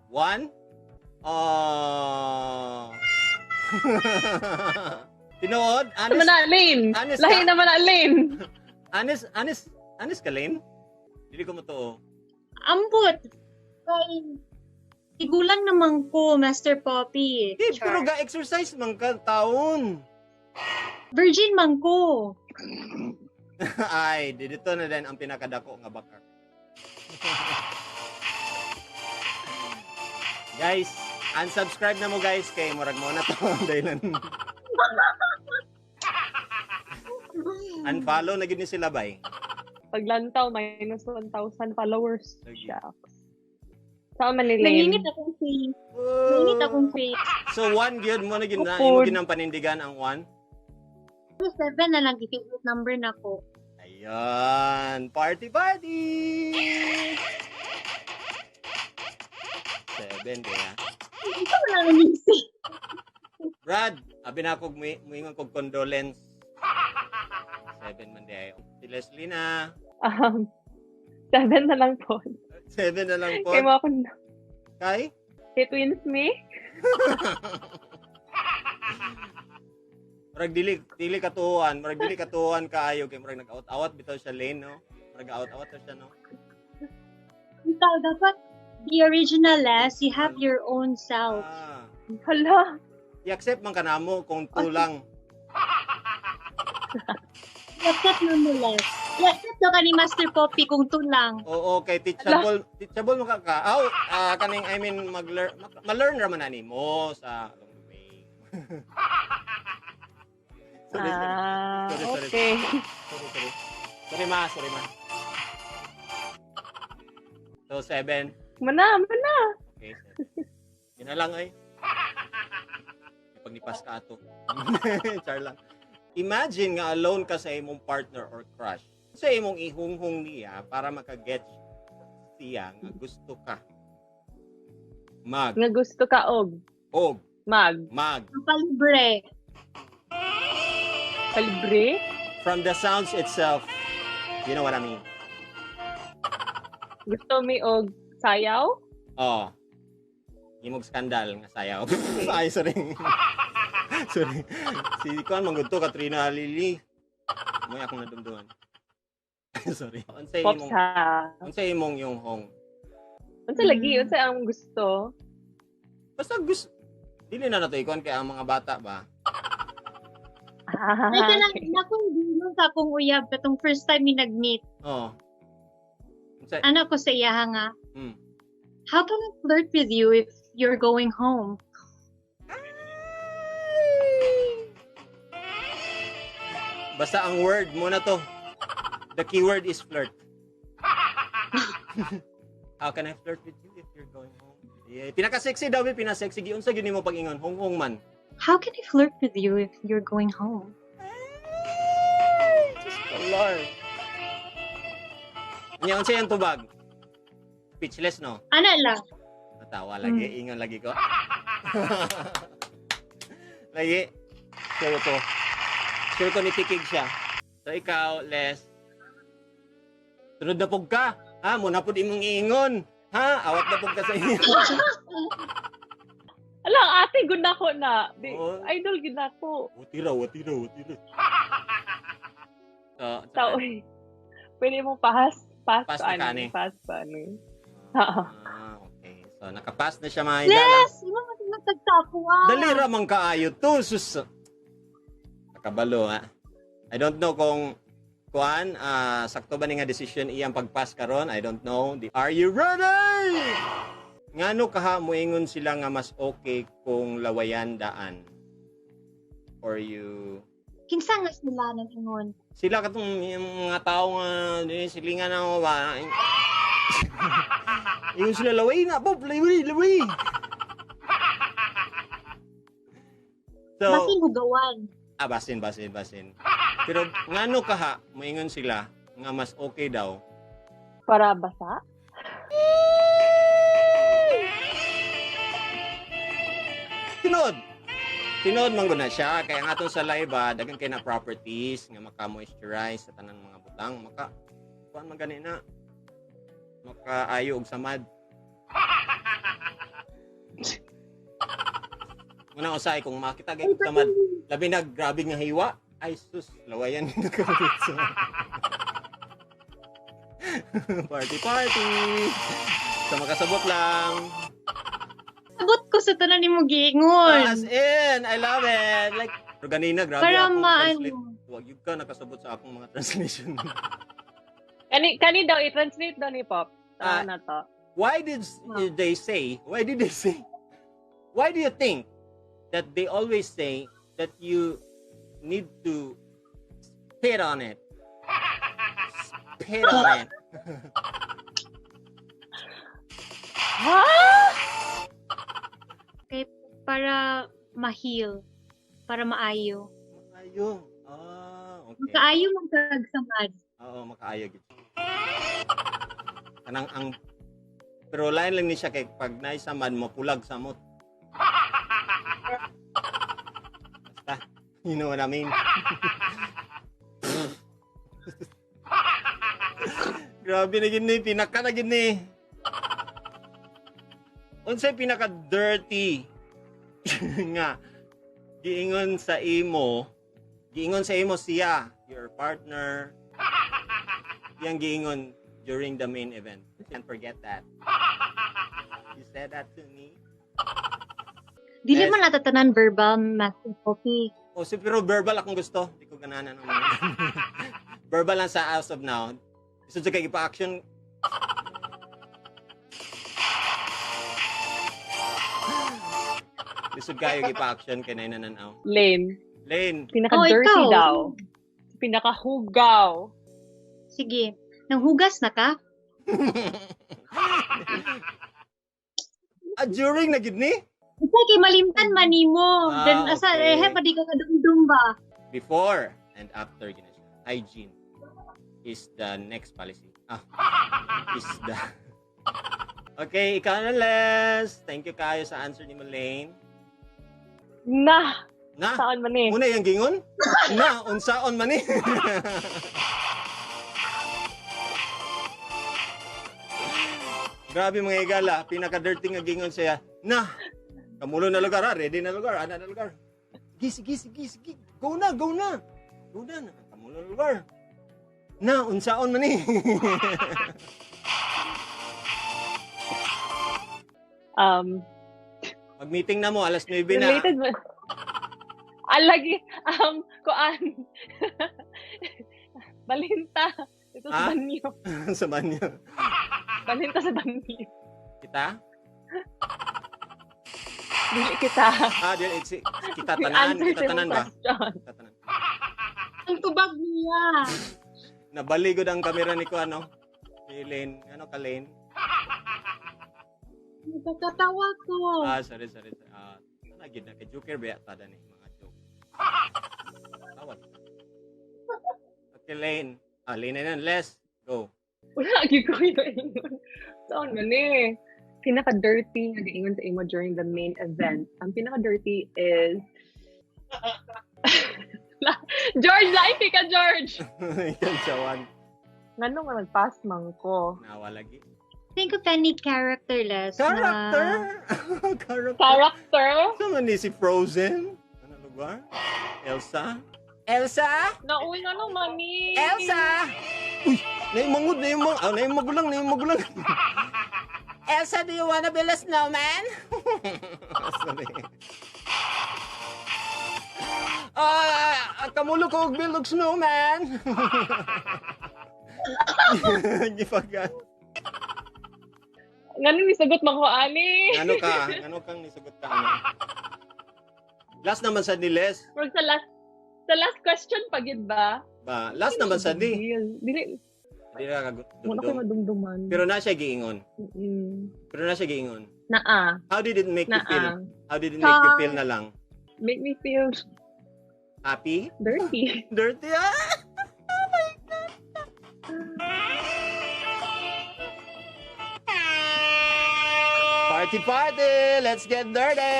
1? Tinood? Naman na, Lane! honest Lahi ka? naman na, Lane! Honest ka, Lane? Hindi ko mo to. Ambot. Kay igulang naman ko, Master Poppy. Hindi, puro ga-exercise man ka taon. Virgin man ko. Ay, dito na din ang pinakadako nga bakak. Guys, unsubscribe na mo guys kay murag mo na to dahilan. Unfollow na gid ni sila bay. Paglantaw, minus 1,000 followers. Lagi. Shucks. Saan man ni Lane? Nangingit akong face. Nangingit akong face. So one gyud mo na Upod. imo ginang panindigan ang 1. 7 na lang i-favorite number na ko. Ayan, party! 7 kaya. Ito mo lang nanisip. Brad, abi na ako muingon kog condolence. 7 man di ayo. Si Leslie na. 7 na lang po. 7 na lang po. Kaya mo ako Kay? twins me? Murag dili katuan kaayo kay murag nag-awat-awat bitaw siya Lane, no? Murag awat-awat siya, no? Ikaw, dapat the original Les, you have your own self. Hala. I-accept man kanamo kung tulang. Accept mo mo, Les. I-accept ka ni Master Poppy kung tulang. Oo, kay teachable mo ka. Kaning I mean ma-learn ra man ani mo sa along the way. Sorry. Okay. Sorry ma. So 7. Mana. Okay. Yun na lang ay. Pagnipas ka ato. Char lang. Imagine nga alone ka sa imong partner or crush. Sa imong ihunghong niya para makaget siya nga gusto ka. Nga gusto ka og mag. Palibre. Palibre? From the sounds itself, you know what I mean? Gusto mi og sayaw? Oh. Imong skandal nga sayaw. Ay, sorry. Sorry. Si Kuan mangudto Katrina Lili. Moy akong nadumduman. Sorry. Unsay Pops imong ha. unsay imong yung hong? Unsa lagi, unsa ang gusto? Basta gusto. Dili na nato ikon kay ang mga bata ba. Ay, kanang nakong gino sa akong uyab katong first time mi nag-meet. Oh. Unsa? Ano ko sa iya nga, Hmm. how can I flirt with you if you're going home? Basta ang word mo na to. The keyword is flirt. How can I flirt with you if you're going home? Yeah, pinaka-sexy daw, pinaka-sexy. Unsa gyud nimo pag-ingon? Hong man. How can I flirt with you if you're going home? Just the Lord. Nya unsa yung tubag? Speechless no? Ano lang? Natawa lagi, ingon lagi ko. Lagi. Sure ko. Sure ko nitikig siya. So ikaw, Les. Sunod na pug ka. Ha? Muna po imong iingon. Ha? Awat na pug ka sa inyo. Alang, ate, good na ko na. Oo. Idol, good na ko. Watira. So, Uy, pwede mo pass Pass na ka ni. Pass pa, ano. Okay. So, nakapass na siya mga higala. Yes! Imo mo tinatagtapo Dali ra man kaayo to. Sus. Nakabalo, ha? I don't know kung kuan, sakto ba ni nga decision iyang pag-pass karon? I don't know. Are you ready? Ngano kaha moingon sila nga mas okay kung lawayan daan? Or you... Kinsa nga sila nang ingon? Sila katong yung mga tao nga silingan na ako ba? Yung sila laway na, Bob, laway. So, Basin hugawan. basin. Pero ngano kaha moingon sila nga mas okay daw? Para basa? Tinod man gud na siya kaya nga atong sa live daghang kay na properties nga maka-moisturize sa tanang mga butang, kuan man gani na makaayo og samad. Muna usay kung makita gay og samad, labi na grabe nga hiwa. Ay sus, lawayan ni nagkabit sa party. Sa makasabot lang. Abot ko sa tanan nimo giingon. As in, I love it. Like, pero ganina, grabe Para akong translate. maano. Huwag yun ka nakasabot sa akong mga translation. Kani daw, i-translate daw ni Pop. Tama na to. Why did they say, why do you think that they always say that you need to spit on it? Spit on it. Ha? Para ma-heal. Para maayo. Makaayo. Okay. Makaayo man kag samad. Oo, makaayo gid. Kanang ang pero lain lang ni siya kay pag naisamad mapulag sa mot. Basta, you know what I mean? Grabe na gini, pinaka na gini. Unsay pinaka-dirty nga giingon sa imo siya, your partner, yang giingon during the main event. Can't forget that. You said that to me. Dili Yes. man natatanan verbal, Master Poppy. O, pero verbal akong gusto. Hindi ko gananan ng mga. Verbal lang sa as of now. Gusto sa kay ipa-action. Gusto kayo ipa-action kay nainananaw. Lane. Oh, Pinaka-dirty ikaw. daw. Pinaka-hugaw. Sige. Nanghugas na ka? During na gid ni? Kasi kay malimtan man nimo. Ah, Then asa okay. pa di ka kadumdum ba? Before and after gina siya. Hygiene is the next policy. Is the... Okay, ikaw na, Les. Thank you kayo sa answer ni Malane. Na! Na, Saan man eh? una yung gingon? Na, unsaon man eh. Grabe mga igala, pinaka-dirty nga gingon siya. Na, kamulo na lugar ha, ready na lugar, ana na lugar. Sige. Go na. Kamulo na lugar. Na, unsaon man eh. Mag-meeting na mo, alas 9 na. related ba? Alagi, kuan. Balinta. Ito sa Ah? banyo. Sa banyo. Balinta sa banyo. Kita? Dili kita. Kita tanan. Answer Kita sa tanan imong ba? question. Kita tanan. Ang tubag niya. Nabaligod ang kamera ni ko, ano? Si Lane. Ano ka, Lane? Nagkakatawa ko. Sorry. Nagid na kay Joker ba tada ni mga joke. Tawad. Okay, Lane. Lane na yan. Les. Go. Wala, lagi ko yung ingon. Saan man eh. Pinaka-dirty nga ingon sa imo during the main event. Ang pinaka-dirty is... George, laipi ka, George! Yan siya, one. Nga nga nag-pass man ko. Nawa lagi. Think of any character less. Character! Character! Character? Sama ni si Frozen? Ano lugar? Elsa? Elsa? Nauwi nga nung mami. Elsa! Uy! Naimangod. Naimanggulang. Elsa, do you wanna build a snowman? Sorry. Kamulo ko build og snowman. Gipagan. Ganun nisagot mo ko, ani. Ano kang nisagot ka, ano? Last naman sa ni Les. Pero sa last question pagid ba? Ba, last naman sa ni. Dili. Hindi na Muna ko kagudumdum. madumduman. Pero na siya giingon. Mm-mm. Naa. How did it make you feel? Naa. How did it make you feel na lang? Make me feel Happy? dirty. Dirty? Ah! Party! Let's get dirty!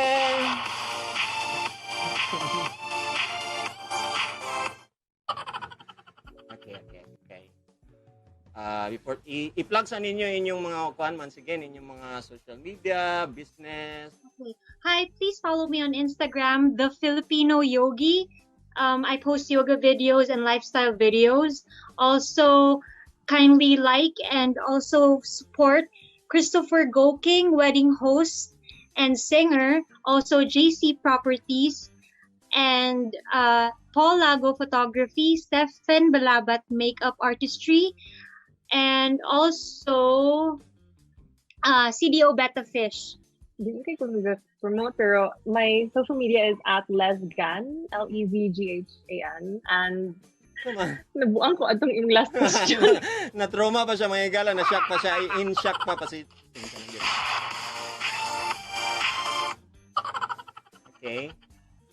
Okay. Before i-plug sa ninyo inyong mga kuan man sige inyong mga social media, business. Hi, please follow me on Instagram, The Filipino Yogi. I post yoga videos and lifestyle videos. Also, kindly like and also support Christopher Goking, wedding host and singer. Also, JC Properties and Paul Lago Photography, Stephen Balabat Makeup Artistry, and also CDO Beta Fish. Hindi ko promote, pero my social media is at Lesgan, Lezghan, and nabuang ko atong yung last question. Na-trauma pa siya mga igala, na-shock pa siya, in-shock pa si... Okay.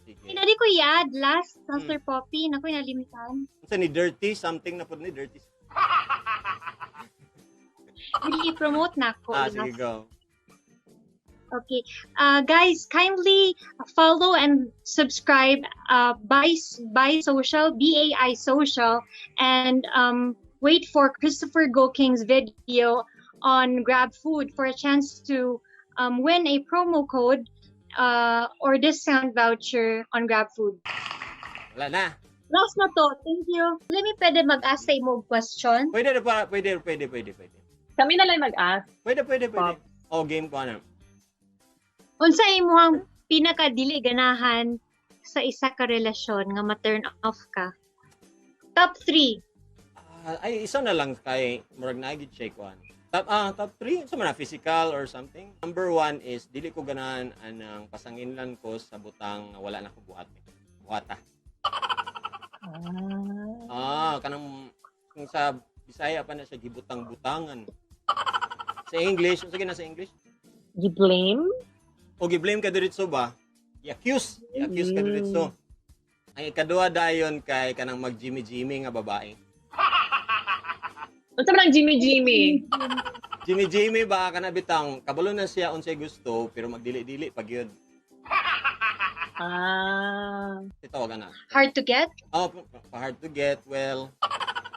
Sige. Pinali ko yad, last, Sir Poppy, naku, nalimitan. Sa ni Dirty, something na po ni Dirty. Hindi i-promote na ako. Sige, go. Okay. Guys, kindly follow and subscribe by social, BAI Social, and wait for Christopher Goking's video on GrabFood for a chance to win a promo code or discount voucher on GrabFood. Wala na. Last na to. Thank you. Let me pwede mag-ask sa imo question. Pwede. Kami na lang mag-ask. Pwede. Game ko na. Unsa imong pinaka-dili ganahan sa isa ka relasyon nga ma-turn off ka? Top 3. Ay, isa na lang kay murag na gid check one. Top 3 sa mga physical or something. Number 1 is dili ko ganahan anang pasanginlan ko sa butang na wala na ko buhata. Kanang kung sa Bisaya pa na siya gibutang-butangan. Sa English, sige na sa English. Gi-blame? O gi-blame ka diretso ba? I-accuse ka diretso. Ang ikaduha dayon kay kanang mag-Jimmy nga babae. Unsa man ang Jimmy? Jimmy ba kana bitang kabalo na siya unsay gusto pero magdili-dili pag yun. Ito na. Hard to get? Hard to get. Well,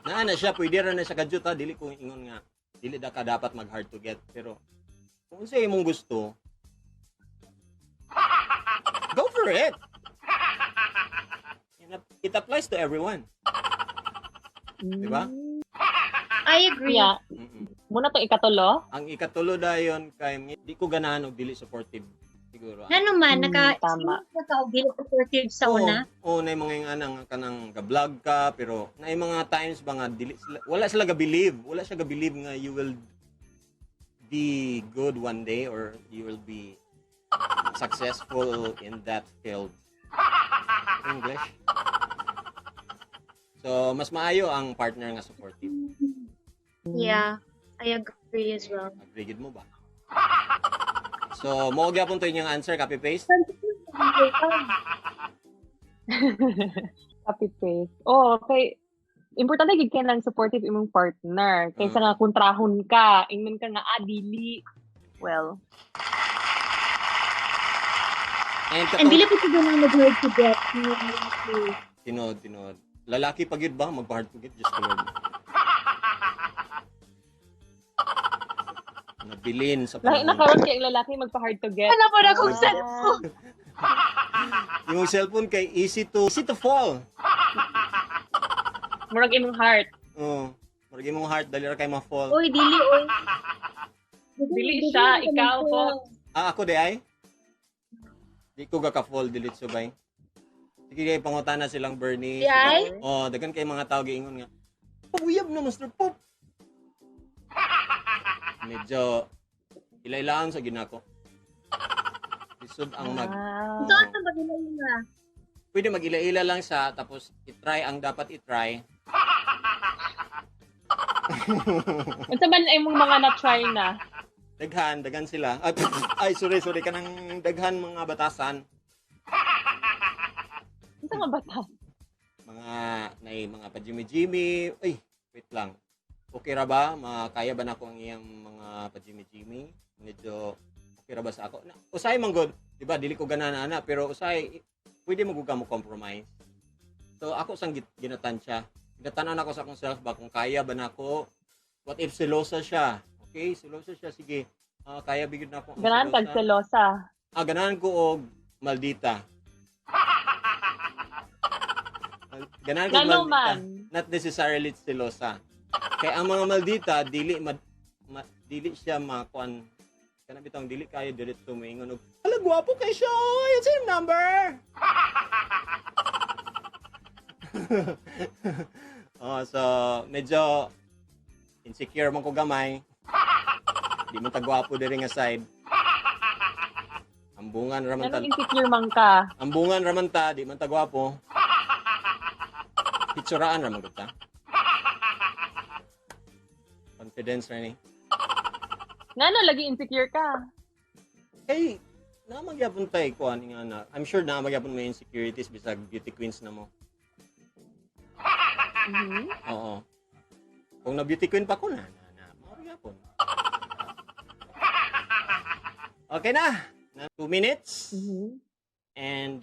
na siya pwede ra na siya kadyot ha, dili ko ingon nga. Dili da ka dapat mag hard to get pero kung unsay imong gusto, go for it. It applies to everyone. Diba? I agree. Yeah. Muna to ikatulo? Ang ikatulo dayon kay di ko ganahan og dili supportive siguro. Ano man, Tama. naka-dili supportive sa una. Oo, na mga yung anang kanang ga-vlog ka pero na mga times ba nga dili sila, wala sila ga-believe. Wala siya ga-believe nga you will be good one day or you will be successful in that field. English. So, mas maayo ang partner nga supportive. Yeah, I agree as well. Agree gid mo ba? So, mo gyapon to inyong answer, copy paste. Copy paste. Oh, okay. Importante gid kay nang supportive imong partner. Kaysa nga kontrahon ka, ingnon ka nga dili. Well, And dili po ko ganang nag-hard to get. Tinod. Lalaki pa gyud ba? Mag-hard to get, just to Lord. Nabilin sa lahi na karon kay ang lalaki magpa-hard to get. Ano po na kung cellphone? Yung cellphone kay easy to fall. Murag imong heart. Oh, margi mong heart dali ra kay ma-fall. Uy, dili, uy. Dili siya, ikaw po. Ako di ay. Di ko ka-fall delete subay. Sige kay pangutana silang Bernie. Di ay? Oh, daghan kay mga tao giingon nga. Pabuyab na Master Pop. Medyo ilailaan sa ginako. Lisod ang Ito ang bagay na. pwede mag-ila-ila lang siya tapos i-try ang dapat i-try. Unsa man imong mga na-try na? Daghan sila. Ay, sorry kanang daghan mga batasan. Unsa nga bata? Mga pa-Jimmy. Ay, wait lang. Okay ra ba? Makaya ba na ako ang iyang mga pa-Jimmy? Medyo okay ra ba sa ako? Usay man good, 'di ba? Dili ko ganahan pero usay pwede mo mo compromise. So ako sang ginatansya. Ginatanan ako sa akong self ba kung kaya ba nako. What if selosa siya? Okay, selosa siya sige. Kaya bigod na ako. Ganahan tag selosa. Ganahan ko og maldita. Ganahan ko og Ngano maldita. man? Not necessarily selosa. Kaya ang mga maldita dili siya makuan kana bitong dili kayo diretso moingon og hala gwapo kay siya oy same number. So medyo insecure man ko gamay. Di man tagwapo diri nga side. Ambungan ra man ta. Anong insecure man ka? Ambungan ra man ta, di man tagwapo. Pitsuraan ra man gud ta. Confidence ra ni. Ngano lagi insecure ka? Hey, na magyapon tay kuan nga na. I'm sure na magyapon may insecurities bisag beauty queens na mo. Oo. Kung na beauty queen pa ko na magyapon. Okay na. 2 minutes. And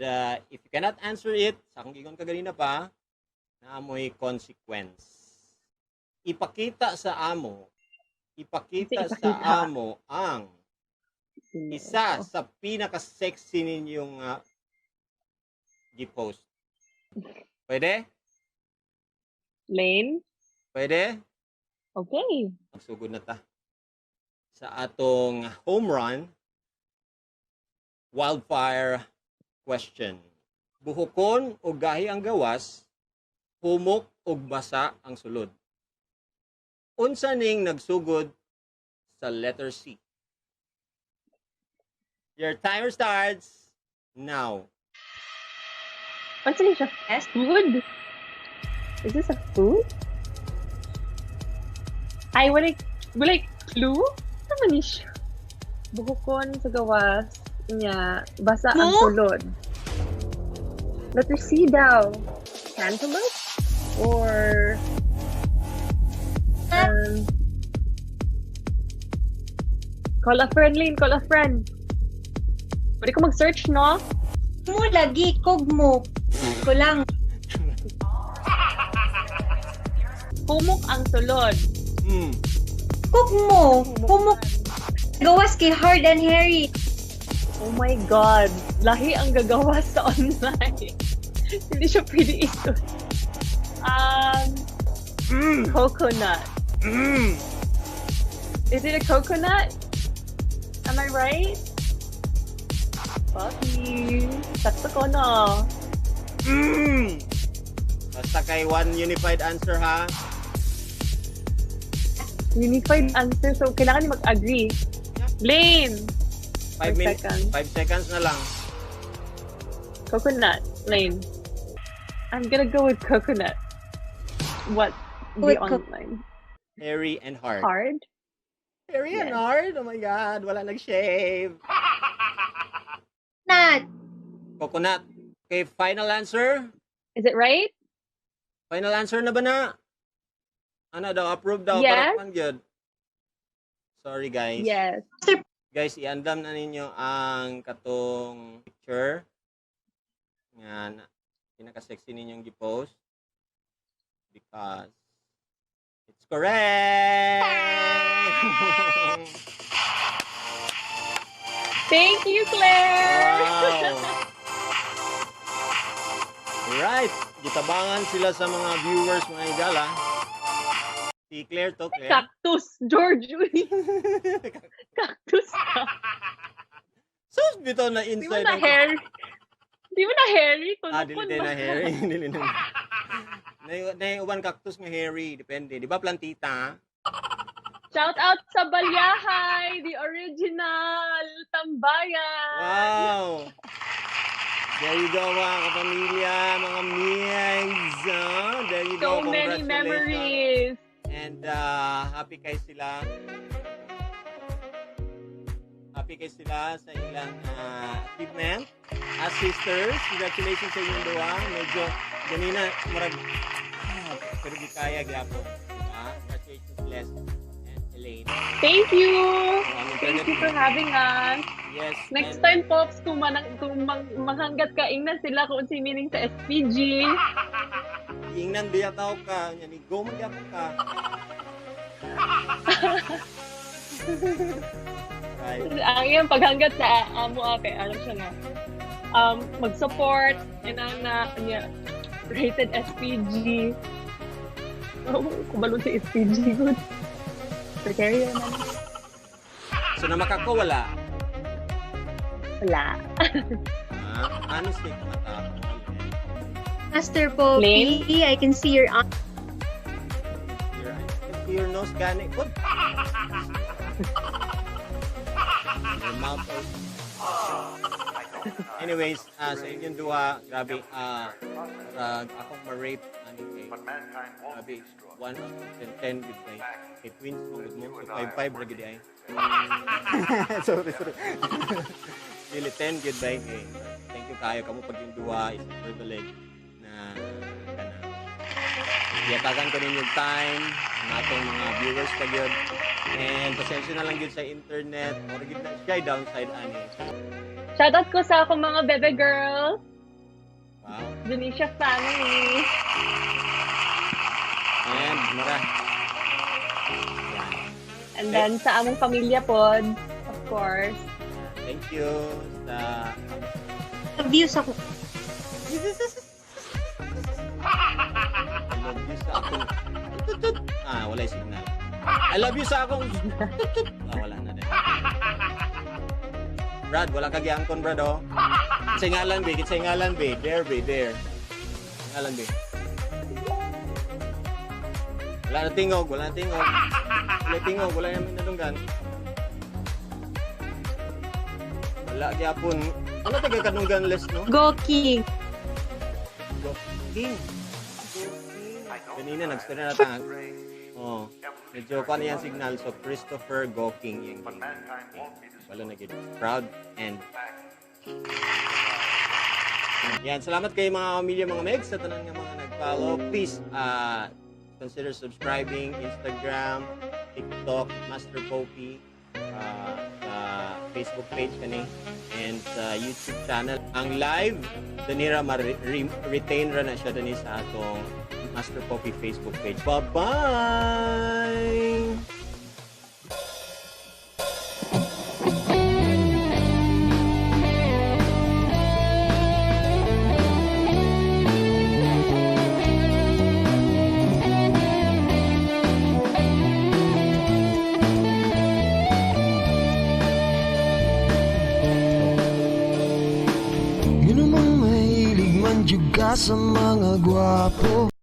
if you cannot answer it, sa akong gigon kaganina pa, naamoy consequence. Ipakita sa amo ang isa sa pinaka-sexy ninyong gi-post. Pwede? Lane? Pwede? Okay. Magsugod na ta. Sa atong home run, wildfire question. Buhokon o gahi ang gawas, humok o basa ang sulod. Unsa ning nagsugod sa letter C? Your timer starts now. What's it? Food? Is this a food? Ay, wala clue? Ano man siya? Buhukon sa gawas niya, basa ang sulod. Letter C daw. Cantaloupe? Or call a friend, Lane. Call a friend. Pwede ko mag-search, no? Mo lagi, kog mo. Ko lang. Humok ang sulod. Kog mo. Humok. Gawas kay Hard and Harry. Oh my God. Lahi ang gagawas sa online. Hindi siya pwede ito. Coconut. Is it a coconut? Am I right? Papi, sakto ko na. Basta kay one unified answer ha. Unified answer, so kailangan niyo mag-agree. Lane! 5 minutes. seconds. 5 seconds na lang. Coconut. Lane. I'm gonna go with coconut. What? With The online. Hairy and hard. Hard? Hairy and Yes. hard? Oh my God. Wala nag-shave. Nat. Coconut. Okay, final answer? Is it right? Final answer na ba na? Ano daw? Approve daw? Yes. Parang good. Sorry guys. Yes. Guys, iandam na ninyo ang katong picture. Nga, pinaka-sexy ninyong gi-post. Because it's correct! Thank you, Claire! Wow! Right. Gitabangan sila sa mga viewers, mga igala. Si Claire to, Claire. Cactus, George. Cactus ka. Sus, bito na Di mo inside. na hair. Di mo na hairy. Dili na hairy. Dili na. Naiuban cactus nga hairy. Depende. Di ba plantita? Shout out sa Balyahay, the original tambayan. Wow! There you go, mga kapamilya, mga migs. There you go. So many Congratulations. memories. And happy kayo sila. Happy kayo sila sa ilang achievement. As sisters, congratulations sa inyong dua. Medyo ganina, marag, pero di kaya gapo. Diba? Congratulations, Les and Elaine. Thank you. Ang Thank internet you for mo. having us. Yes. Next and- time, Pops, kung manghanggat ka, ingnan sila kung si meaning sa SPG. Ingnan biya tao ka. Yan, go magyapon ka. Right. Ang iyang paghanggat sa amo ate, ano siya nga, mag-support, niya, rated SPG. Oh, kubalon sa SPG, good. Precarious naman. So, na makakawala. Wala. Honestly, kumatao. Master Poppy, I can see your aunt. Your nose gani. What? Your mouth is... Anyways, sa inyong duha, grabe, akong ma-rate, kay, grabe, 1 out of 10 with kay twins mo, good mo, so 5-5 ra gid ay. Sorry. Really 10 good by kay. Thank you kayo, kamo pag yung duha is a privilege na kana. Yatagan ko ninyo time ng atong mga viewers pa gyud. And pasensya na lang gyud sa internet, or gyud na siya downside ani. Shoutout ko sa akong mga bebe girl, Wow. Janisha family. And mara. And then sa among pamilya pod, of course. Thank you sa Views ako. I love you sa akong walay signal. I love you sa akong wala na din. Brad, wala ka giangkon, Brad, oh. Kitsa ngalan, be. There. Ngalan, be. Wala na tingog. Wala namin nadunggan. Wala gyapon. Ano taga kanunggan less, no? Go King. King. Kanina nag-start na tanga. Oh, medyo pa niyan signal. So, Christopher Goking yung king. Wala na gid. Proud and yan, salamat kay mga pamilya, mga megs sa tanan nga mga nag-follow. Please consider subscribing Instagram, TikTok, Master Poppy, sa Facebook page kani, and sa YouTube channel. Ang live danira retain ra na siya dani sa atong Master Poppy Facebook page. Bye-bye! juga sa mga gwapo.